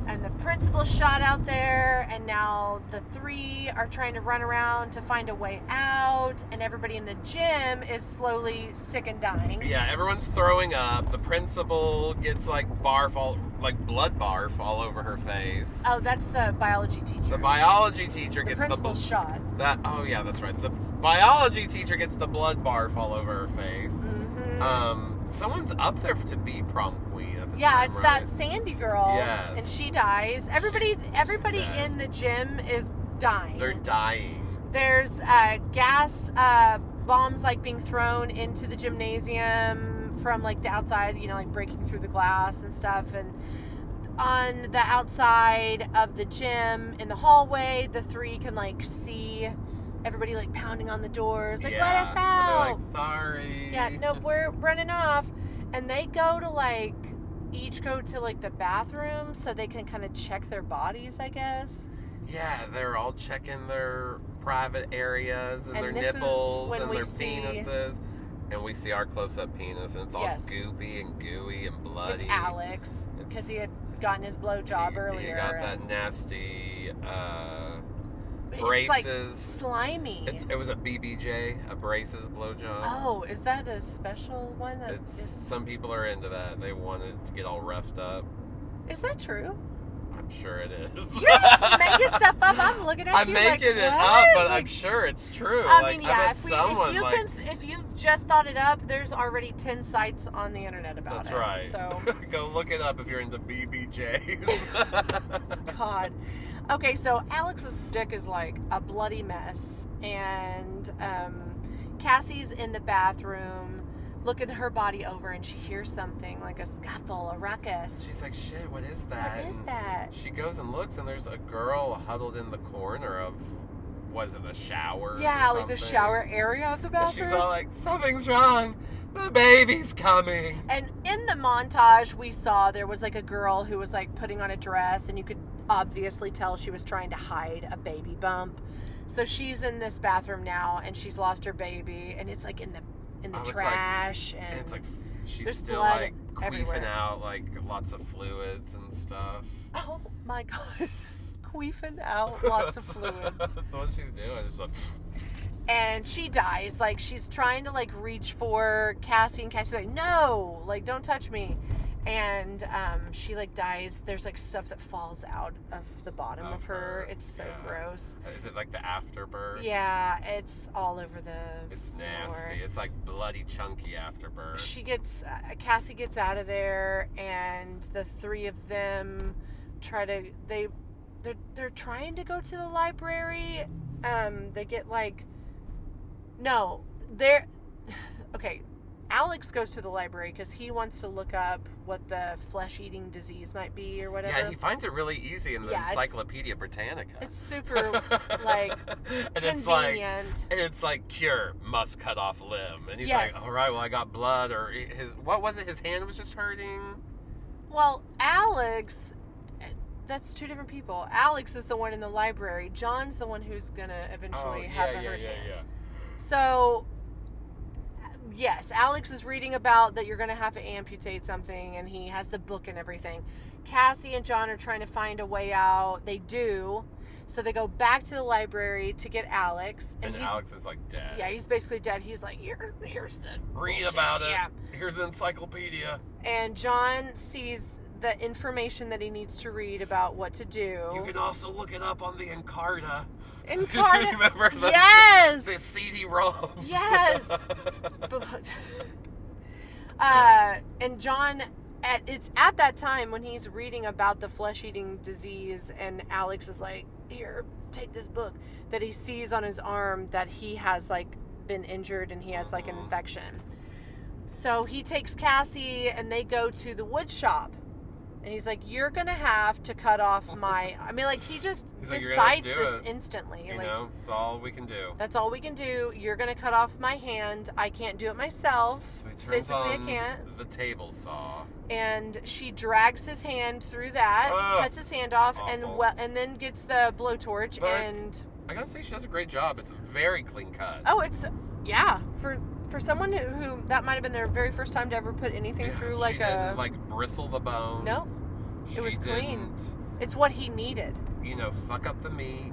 And the principal's shot out there, and now the three are trying to run around to find a way out, and everybody in the gym is slowly sick and dying. Yeah, everyone's throwing up. The principal gets like blood barf all over her face. Oh, that's the biology teacher. The biology teacher The gets principal's shot. Oh yeah, that's right. The biology teacher gets the blood barf all over her face. Mm-hmm. Someone's up there to be prom queen at the Yeah, time, it's right? that Sandy girl. Yes. And she dies. Everybody dead. in the gym is dying. They're dying. There's gas bombs like being thrown into the gymnasium from like the outside, you know, like breaking through the glass and stuff. And on the outside of the gym in the hallway, the three can like see everybody like pounding on the doors, like, let us And out. they're like, sorry. Yeah, no, we're running off. And they go to like, each go to like the bathroom so they can kind of check their bodies, I guess. Yeah, they're all checking their private areas and And their this is nipples when and we their see- penises. And we see our close-up penis, and it's all Yes. goopy and gooey and bloody. It's Alex, because he had gotten his blowjob earlier. He got that and nasty it's braces. like slimy. It was a BBJ, a braces blowjob. Oh, is that a special one? Some people are into that. They want it to get all roughed up. Is that true? I'm sure it is. You're just making stuff up. I'm looking at I'm you making like, it what? up, but I'm Like, sure it's true. I Like, mean, yeah. bet someone If you've just thought it up, there's already 10 sites on the internet about That's it. right. So, Go look it up if you're into BBJs. God. Okay, so Alex's dick is like a bloody mess, and Cassie's in the bathroom looking her body over, and she hears something like a scuffle, a ruckus. She's like, shit, what is that? What is And that? She goes and looks, and there's a girl huddled in the corner of, was it the shower? Yeah, or like the something? shower area of the And bathroom. she's all like, something's wrong. The baby's coming. And in the montage we saw, there was like a girl who was like putting on a dress, and you could obviously tell she was trying to hide a baby bump. So she's in this bathroom now, and she's lost her baby, and it's like in the Oh, it's like- trash, And it's like, she's there's still blood like queefing everywhere. out like lots of fluids and stuff. oh my god, queefing out lots of fluids. That's what she's doing. It's like, And she dies. Like, she's trying to like reach for Cassie, and Cassie's like, no, like, don't touch me. And she like dies. There's like stuff that falls out of the bottom of her. It's so yeah. gross. Is it like the afterbirth? Yeah, it's all over the It's floor. nasty. It's like bloody chunky afterbirth. She gets Cassie gets out of there, and the three of them they're trying to go to the library. They get like, no, they're okay. Alex goes to the library because he wants to look up what the flesh-eating disease might be or whatever. Yeah, he finds it really easy in the Yeah, Encyclopedia Britannica. It's super like and it's like, convenient. it's like cure, must cut off limb, and he's Yes. like, all right, well, I got blood, or what was it? His hand was just hurting. Well, Alex, that's two different people. Alex is the one in the library. John's the one who's gonna eventually have a hurt hand. So, yes, Alex is reading about that you're gonna have to amputate something, and he has the book and everything. Cassie and John are trying to find a way out. They do. So they go back to the library to get Alex. And Alex is like dead. Yeah, he's basically dead. He's like, here's the Read bullshit." about it. Yeah. Here's an encyclopedia. And John sees the information that he needs to read about what to do. You can also look it up on the Encarta. Encarta. Remember the, Yes. the CD-ROM? Yes. And John, it's at that time when he's reading about the flesh-eating disease, and Alex is like, "Here, take this book," that he sees on his arm that he has like been injured and he has like an infection. So he takes Cassie and they go to the wood shop. And he's like, "You're going to have to cut off my..." I mean, like, he just decides this instantly. You like, know, it's all we can do. That's all we can do. You're going to cut off my hand. I can't do it myself. So he turns Physically, on I can't. the table saw. And she drags his hand through that, cuts his hand off, and then gets the blowtorch. But and I gotta say, she does a great job. It's a very clean cut. oh, it's... Yeah. For someone who that might have been their very first time to ever put anything through like she didn't, like, bristle the bone. No. It was She clean. didn't, It's what he needed. you know, fuck up the meat.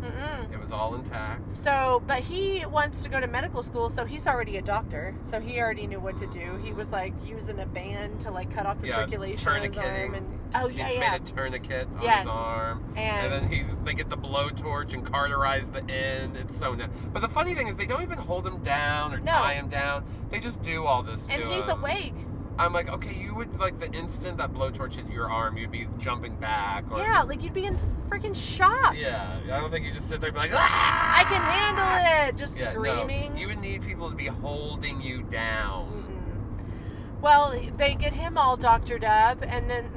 Mm-mm. It was all intact. So, but he wants to go to medical school, so he's already a doctor. So he already knew what to do. He was like using a band to like cut off the circulation on his arm. And He made a tourniquet on Yes. his arm. And then they get the blowtorch and cauterize the end. It's so nice. But the funny thing is, they don't even hold him down or No. tie him down. They just do all this to and him. he's awake. I'm like, okay, you would, like, the instant that blowtorch hit your arm, you'd be jumping back. Or Yeah, like you'd be in freaking shock. Yeah, I don't think you just sit there and be like, ah! I can handle it. Just Yeah, screaming. No, you would need people to be holding you down. Mm-mm. Well, they get him all doctored up, and then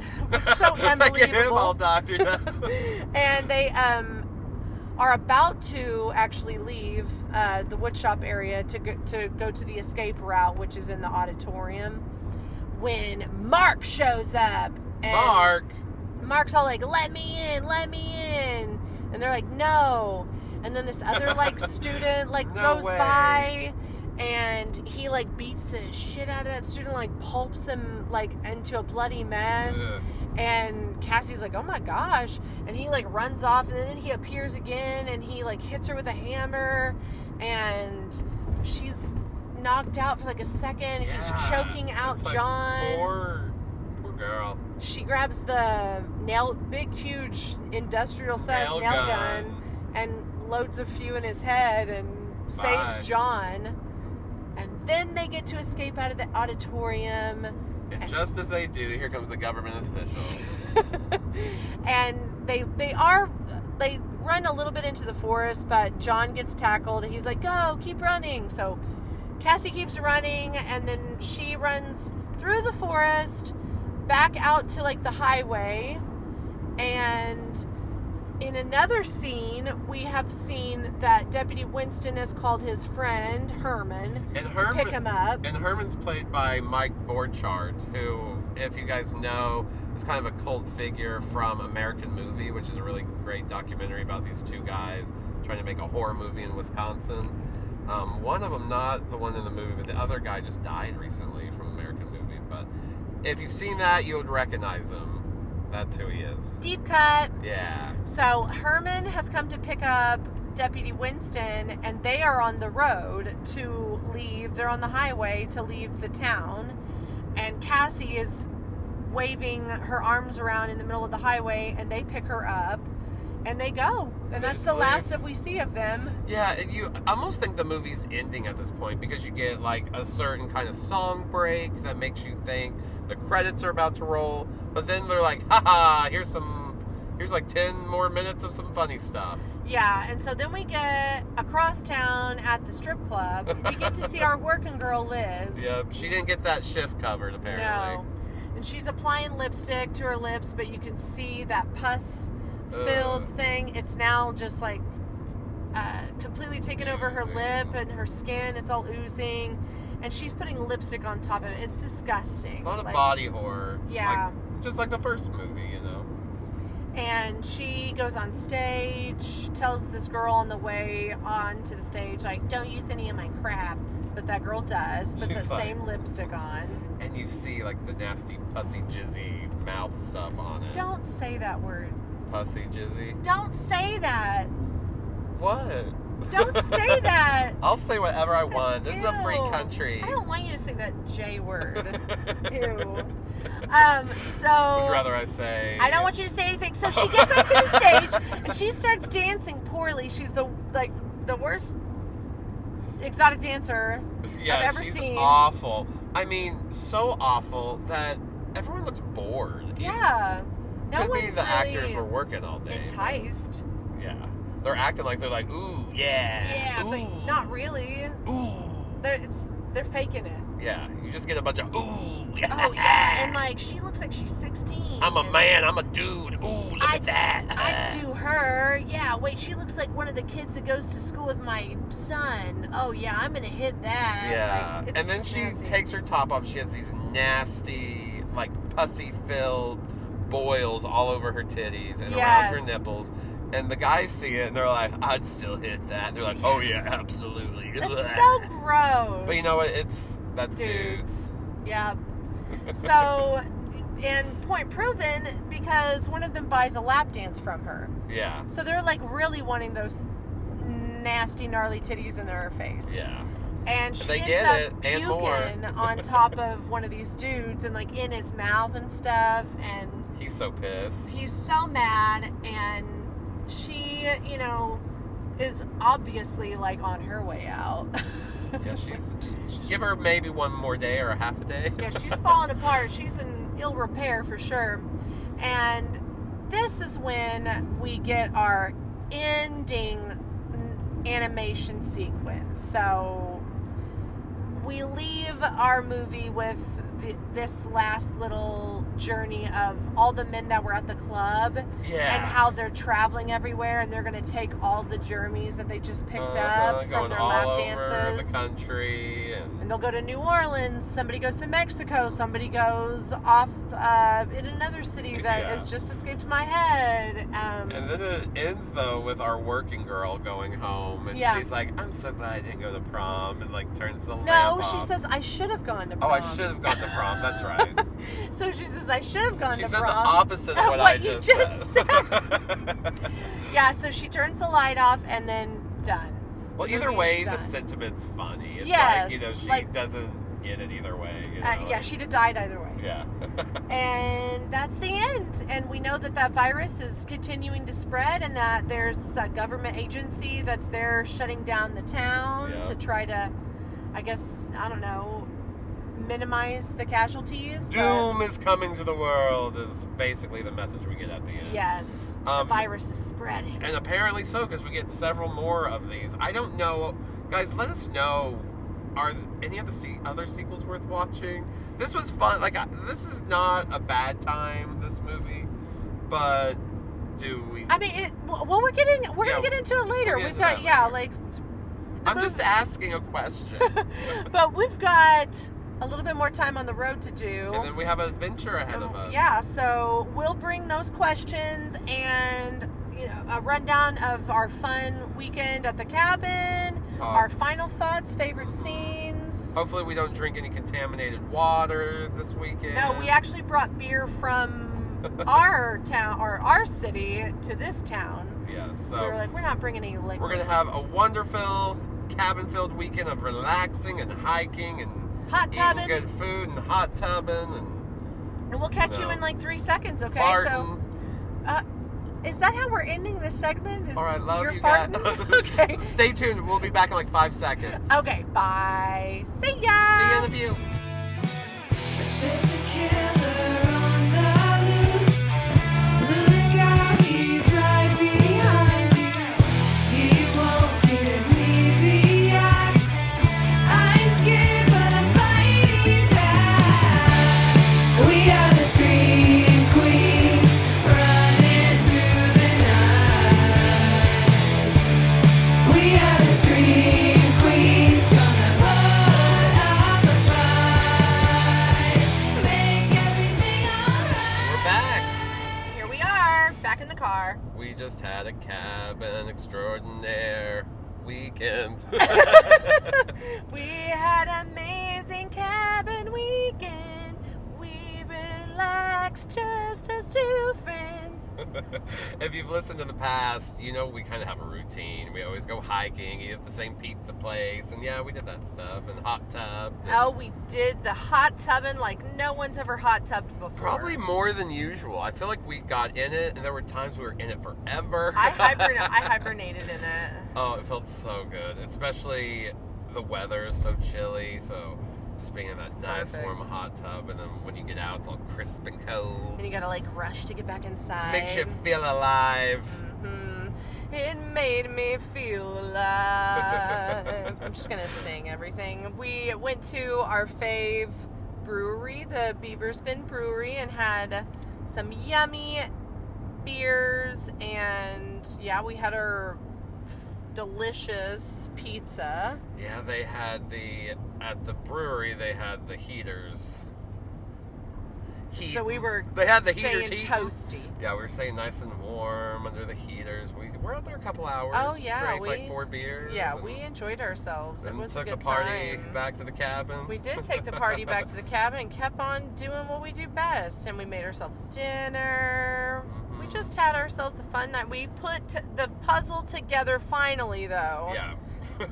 so unbelievable. They get him all doctored up. And they are about to actually leave the woodshop area to go to the escape route, which is in the auditorium, when Mark shows up. And Mark's all like, let me in. And they're like, no. And then this other like student like goes by, and he like beats the shit out of that student, like pulps him like into a bloody mess. Ugh. And Cassie's like, oh my gosh. And he like runs off, and then he appears again, and he like hits her with a hammer, and she's knocked out for like a second. Yeah. He's choking out It's like, John. Poor girl. She grabs the big, huge industrial-sized nail gun and loads a few in his head and saves John. And then they get to escape out of the auditorium. And just as they do, here comes the government official. And they run a little bit into the forest, but John gets tackled. He's like, go, keep running. So Cassie keeps running, and then she runs through the forest back out to like the highway. And in another scene, we have seen that Deputy Winston has called his friend Herman to pick him up. And Herman's played by Mike Borchardt, who, if you guys know, is kind of a cult figure from American Movie, which is a really great documentary about these two guys trying to make a horror movie in Wisconsin. One of them, not the one in the movie, but the other guy just died recently from American Movie. But if you've seen that, you would recognize him. That's who he is. Deep cut. Yeah. So Herman has come to pick up Deputy Winston, and they are on the road to leave. They're on the highway to leave the town. And Cassie is waving her arms around in the middle of the highway, and they pick her up. And they go. And that's the last that we see of them. Yeah, and you almost think the movie's ending at this point, because you get like a certain kind of song break that makes you think the credits are about to roll, but then they're like, haha, here's like 10 more minutes of some funny stuff. Yeah, and so then we get across town at the strip club. We get to see our working girl, Liz. Yep, she didn't get that shift covered, apparently. No. And she's applying lipstick to her lips, but you can see that pus-filled thing. It's now just like completely taken over her lip and her skin. It's all oozing. And she's putting lipstick on top of it. It's disgusting. A lot of body horror. Yeah. Just like the first movie, you know. And she goes on stage, tells this girl on the way on to the stage, like, don't use any of my crap. But that girl does, puts the same lipstick on. And you see, like, the nasty, pussy, jizzy mouth stuff on it. Don't say that word. Pussy jizzy. Don't say that. What? Don't say that. I'll say whatever I want. This is a free Ew. country. I don't want you to say that J word. Ew. So. Would you rather I say? I don't want you to say anything. So she gets onto the stage and she starts dancing poorly. She's the worst exotic dancer Yeah, I've ever she's seen. awful. I mean, so awful that everyone looks bored. Yeah. No Could be one's the really actors were working all day. enticed. Yeah. They're acting like they're like, ooh, yeah. Yeah, ooh, but not really. Ooh. They're faking it. Yeah. You just get a bunch of ooh. Oh yeah, and like she looks like she's 16. I'm a and man. I'm a dude. Ooh, look at that. I'd do her. Yeah, wait, she looks like one of the kids that goes to school with my son. Oh yeah, I'm gonna hit that. Yeah. Like, it's And then just she nasty. takes her top off. She has these nasty, like pussy-filled boils all over her titties and around her Yes. nipples. And the guys see it and they're like, I'd still hit that. And they're like, oh yeah, absolutely. It's so gross. But you know what? That's Dudes. dudes. Yeah. So, and point proven because one of them buys a lap dance from her. Yeah. So they're like really wanting those nasty, gnarly titties in their face. Yeah. And she They ends get up it, and more. puking on top of one of these dudes and like in his mouth and stuff. And He's so pissed. he's so mad. And she, you know, is obviously like on her way out. Yeah, give her maybe one more day or a half a day. Yeah, she's falling apart. She's in ill repair for sure. And this is when we get our ending animation sequence. So we leave our movie with this last little journey of all the men that were at the club Yeah. and how they're traveling everywhere and they're going to take all the jermies that they just picked up from going their all lap over dances. the country And they'll go to New Orleans. Somebody goes to Mexico. Somebody goes off in another city that Yeah. has just escaped my head. And then it ends though with our working girl going home, and Yeah. she's like, "I'm so glad I didn't go to prom," and like turns the lamp No, off. she says, I should have gone to "Oh, prom. I should have gone to prom." That's right. So she says, I should have gone She to said prom. the opposite of what I you just just said. Yeah, so she turns the light off and then done. Well, The either movie's way, the done. sentiment's funny. It's Yes, like, she like- doesn't get it either way. Yeah, she'd have died either way. Yeah. And that's the end. And we know that virus is continuing to spread and that there's a government agency that's there shutting down the town Yeah. to try to, I guess, I don't know, minimize the casualties. but- Doom is coming to the world is basically the message we get at the end. Yes. The Um, virus is spreading. And apparently so, because we get several more of these. I don't know. Guys, let us know. Are any of the other sequels worth watching? This was fun. Like, this is not a bad time, this movie. But do we... I mean, we're gonna get into it later. we'll get We've into got, that later. like... I'm just asking a question. But we've got a little bit more time on the road to do. And then we have an adventure ahead of us. Yeah, so we'll bring those questions and a rundown of our fun weekend at the cabin, our final thoughts, favorite scenes. Hopefully we don't drink any contaminated water this weekend. No, we actually brought beer from our town or our city to this town. Yeah, We so were like, we're not bringing any liquid. we're going to have a wonderful cabin-filled weekend of relaxing and hiking and hot eating tubbing, good food and hot tubbing and and we'll catch you No. in like 3 seconds, okay? farting. So, is that how we're ending this segment? Is All right, love you're you guys. farting? Okay. Stay tuned. We'll be back in like 5 seconds. Okay, bye. See ya. See you in the view. There's a killer on the loose. Look out, he's right behind you. He won't give me the axe. I'm scared, but I'm fighting back. We are the scream queens, running through the night. We are the scream queens, gonna put up a fight. Make everything alright. We're back. Here we are, back in the car. We just had a cabin extraordinaire weekend. We had amazing cabin weekend. We relaxed. relax, just as two friends. If you've listened to the past, you know we kind of have a routine. We always go hiking, eat at the same pizza place, and yeah, we did that stuff, and hot tub. Oh, we did the hot tubbing like no one's ever hot tubbed before. Probably more than usual. I feel like we got in it, and there were times we were in it forever. I hibernated in it. Oh, it felt so good, especially the weather is so chilly, so just being in that nice Perfect. warm hot tub, and then when you get out, it's all crisp and cold. And you gotta like rush to get back inside. Makes you feel alive. It made me feel alive. I'm just gonna sing everything. We went to our fave brewery, the Beaver's Bend Brewery, and had some yummy beers, and yeah, we had our delicious pizza. Yeah, they had at the brewery, they had the heaters. So we were They had the staying heaters heating. toasty. Yeah, we were staying nice and warm under the heaters. We're out there a couple hours. Oh, yeah, Drank like 4 beers. Yeah, and we enjoyed ourselves. It then was a took good the party time. back to the cabin. We did take the party back to the cabin and kept on doing what we do best. And we made ourselves dinner. We just had ourselves a fun night. We put the puzzle together finally, though. Yeah.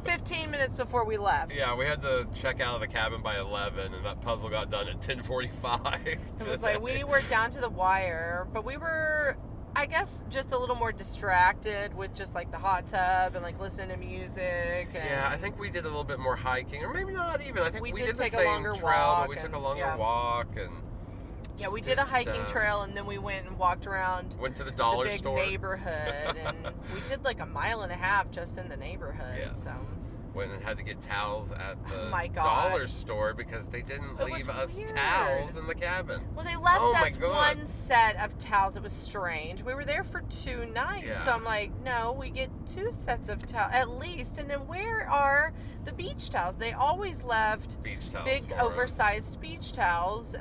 15 minutes before we left. Yeah, we had to check out of the cabin by 11, and that puzzle got done at 10:45. It was like we were down to the wire, but we were, I guess, just a little more distracted with just like the hot tub and like listening to music. And Yeah, I think we did a little bit more hiking, or maybe not even. I think We we did did the take a same longer trail, walk but we took and- a longer yeah. walk and. yeah, just we did a hiking stuff. trail, and then we went and walked around Went to the the dollar big store. neighborhood, and we did like a mile and a half just in the neighborhood. Yes. So Went and had to get towels at the Oh my God. dollar store because they didn't It was leave us weird. towels in the cabin. well, they left Oh my us God. one set of towels. It was strange. We were there for 2 nights, Yeah. so I'm like, no, we get 2 sets of towels at least. And then where are the beach towels? They always left Beach towels. big for us. oversized beach towels,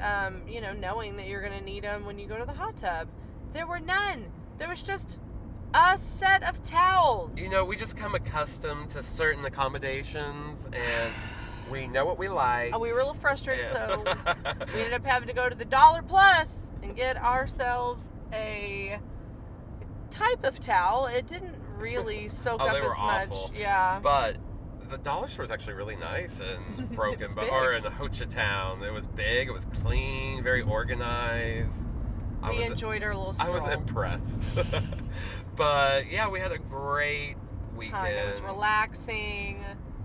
knowing that you're going to need them when you go to the hot tub. There were none. There was just a set of towels. You know, we just come accustomed to certain accommodations, and we know what we like. We were a little frustrated, Yeah. so we ended up having to go to the Dollar Plus and get ourselves a type of towel. It didn't really soak Oh, up they as were much. awful. Yeah. But the dollar store is actually really nice and broken, was but big. or in HOCHATOWN. It was big, it was clean, very organized. We enjoyed our little I stroll. was impressed. But yeah, we had a great weekend. Time. It was relaxing.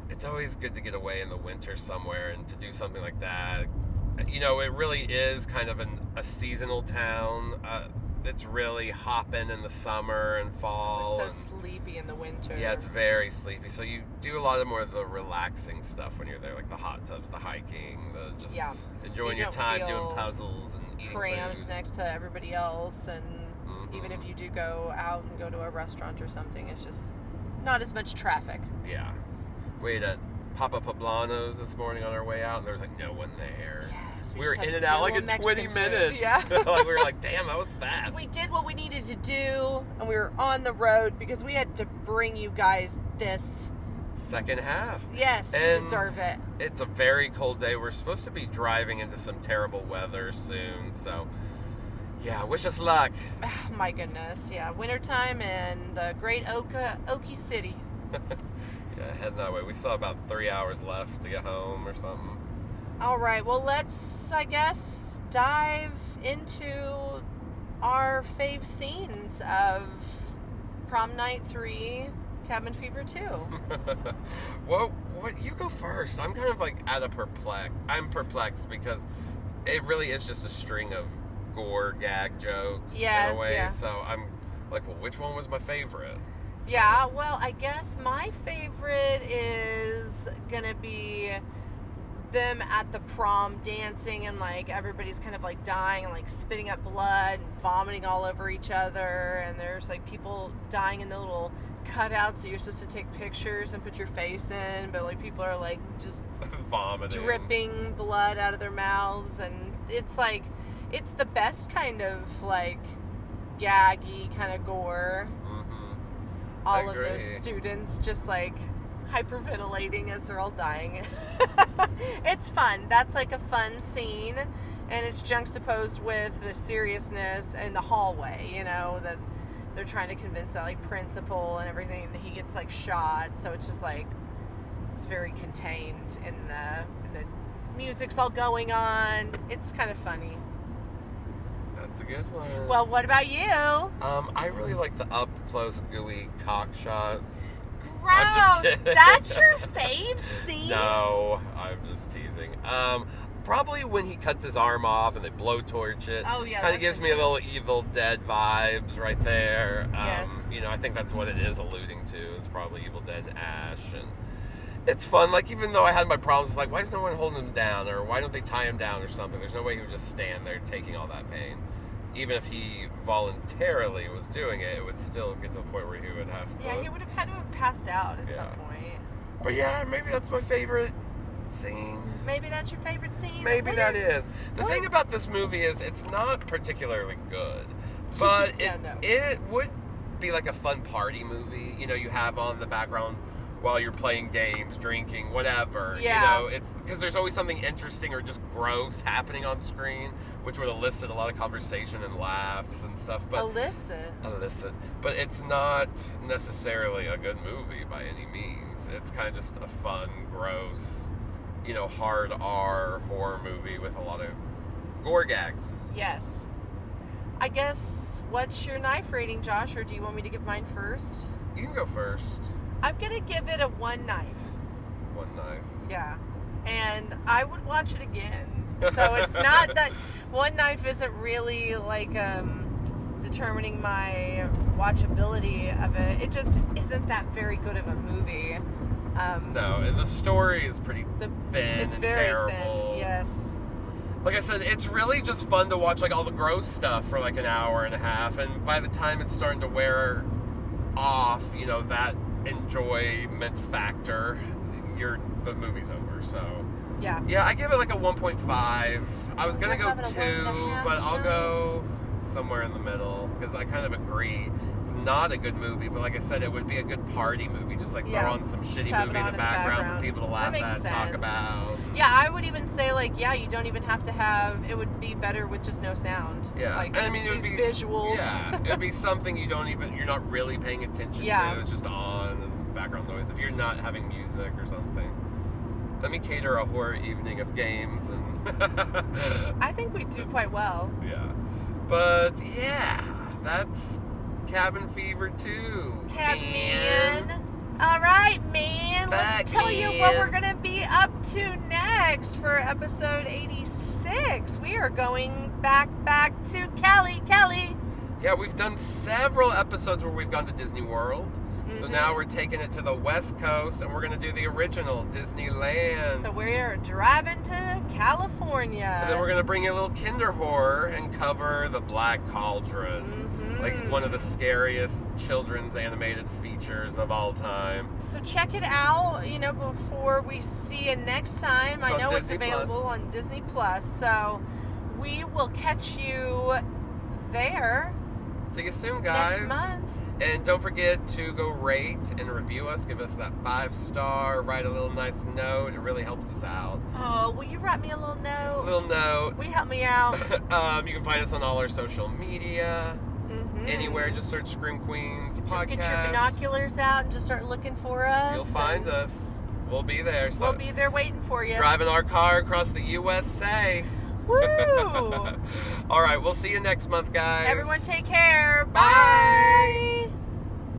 It's always good to get away in the winter somewhere and to do something like that. You know, it really is kind of a seasonal town. It's really hopping in the summer and fall. It's so sleepy in the winter. Yeah, it's very sleepy. So you do a lot of more of the relaxing stuff when you're there, like the hot tubs, the hiking, the just enjoying You your don't time feel doing puzzles and eating crammed food. next to everybody else, and Mhm. even if you do go out and go to a restaurant or something, it's just not as much traffic. Yeah. We ate at Papa Poblano's this morning on our way out, and there was like no one there. Yes, We were just had in and some out like little in 20 Mexican food. minutes. Yeah. Like we were like, damn, that was fast. We did what we needed to do, and we were on the road because we had to bring you guys this. Second half. Yes, you And deserve it. It's a very cold day. We're supposed to be driving into some terrible weather soon, so yeah, wish us luck. Oh, my goodness, yeah, wintertime in the great Okie City. Yeah, heading that way. We still have about 3 hours left to get home or something. All right, well, let's, I guess, dive into our fave scenes of Prom Night 3, Cabin Fever 2. What? You go first. I'm kind of like I'm perplexed because it really is just a string of gore gag jokes in Yes, a way. yeah. So I'm like, well, which one was my favorite? Yeah, well, I guess my favorite is gonna be them at the prom dancing, and like everybody's kind of like dying and like spitting up blood and vomiting all over each other, and there's like people dying in the little cutouts that you're supposed to take pictures and put your face in, but like people are like just Vomiting. dripping blood out of their mouths, and it's like it's the best kind of like gaggy kind of gore. Mm-hmm. All of agree. those students just like hyperventilating as they're all dying. It's fun. That's like a fun scene. And it's juxtaposed with the seriousness in the hallway, you know, that they're trying to convince that, like, principal and everything, that he gets, like, shot. So it's just, like, it's very contained in the music's all going on. It's kind of funny. That's a good one. Well, what about you? I really like the up close gooey cock shot. Gross! kidding. That's your fave scene? No, I'm just teasing. Probably when he cuts his arm off and they blowtorch it. Oh, yeah. Kind of that's gives me a little intense. Evil Dead vibes right there. Yes. You know, I think that's what it is alluding to. It's probably Evil Dead and Ash. And it's fun. Like, even though I had my problems with, like, why is no one holding him down? Or why don't they tie him down or something? There's no way he would just stand there taking all that pain. Even if he voluntarily was doing it, it would still get to the point where he would have to... Yeah, he would have had to have passed out at Yeah. some point. But yeah, maybe that's my favorite scene. Maybe that's your favorite scene? Maybe What that is- is. The what- thing about this movie is it's not particularly good, but Yeah, no. it would be like a fun party movie. You know, you have on the background while you're playing games, drinking, whatever. Yeah. You know, it's because there's always something interesting or just gross happening on screen, which would elicit a lot of conversation and laughs and stuff. But Illicit. But it's not necessarily a good movie by any means. It's kind of just a fun, gross, you know, hard R horror movie with a lot of gore gags. Yes. I guess, what's your knife rating, Josh? Or do you want me to give mine first? You can go first. I'm going to give it a 1 knife. One knife. Yeah. And I would watch it again. So it's not that 1 knife isn't really like determining my watchability of it. It just isn't that very good of a movie. No, and the story is pretty thin It's and very terrible. thin. Yes. Like I said, it's really just fun to watch like all the gross stuff for like an hour and a half, and by the time it's starting to wear off, you know, that enjoyment factor, the movie's over. So Yeah. yeah, I give it like a 1.5. I was gonna You're go having a 2, 1.5 but I'll knife? go somewhere in the middle because I kind of agree. It's not a good movie, but like I said, it would be a good party movie. Just like Yeah. throw on some Just shitty have movie it in on the background for people to That laugh makes at, and talk sense. about. Yeah, I would even say, like, yeah, you don't even have to have, it would be better with just no sound. Yeah, Like, I just mean, it would these be visuals. Yeah, it would be something you're not really paying attention Yeah. to. It's just on as background noise. If you're not having music or something, let me cater a horror evening of games and. I think we do quite well. Yeah, but yeah, that's Cabin Fever 2. Man. All right, man. Let's tell you what we're going to be up to next for episode 86. We are going back to Cali. Yeah, we've done several episodes where we've gone to Disney World. So Mhm. now we're taking it to the West Coast, and we're going to do the original Disneyland. So we're driving to California. And then we're going to bring you a little kinder horror and cover the Black Cauldron. Mhm. Like one of the scariest children's animated features of all time. So check it out, you know, before we see you next time. It's I on know it's Disney available Plus. on Disney Plus. So we will catch you there See you soon, guys. next month. And don't forget to go rate and review us. Give us that 5-star. Write a little nice note. It really helps us out. Oh, will you write me a little A note? little note. Will you help me out? You can find us on all our social media. Mhm. Anywhere, just search Scream Queens Just podcast. get your binoculars out and just start looking for us. You'll find and us. We'll be there. So We'll be there waiting for you. driving our car across the USA. Woo! All right, we'll see you next month, guys. Everyone take care. Bye. Bye.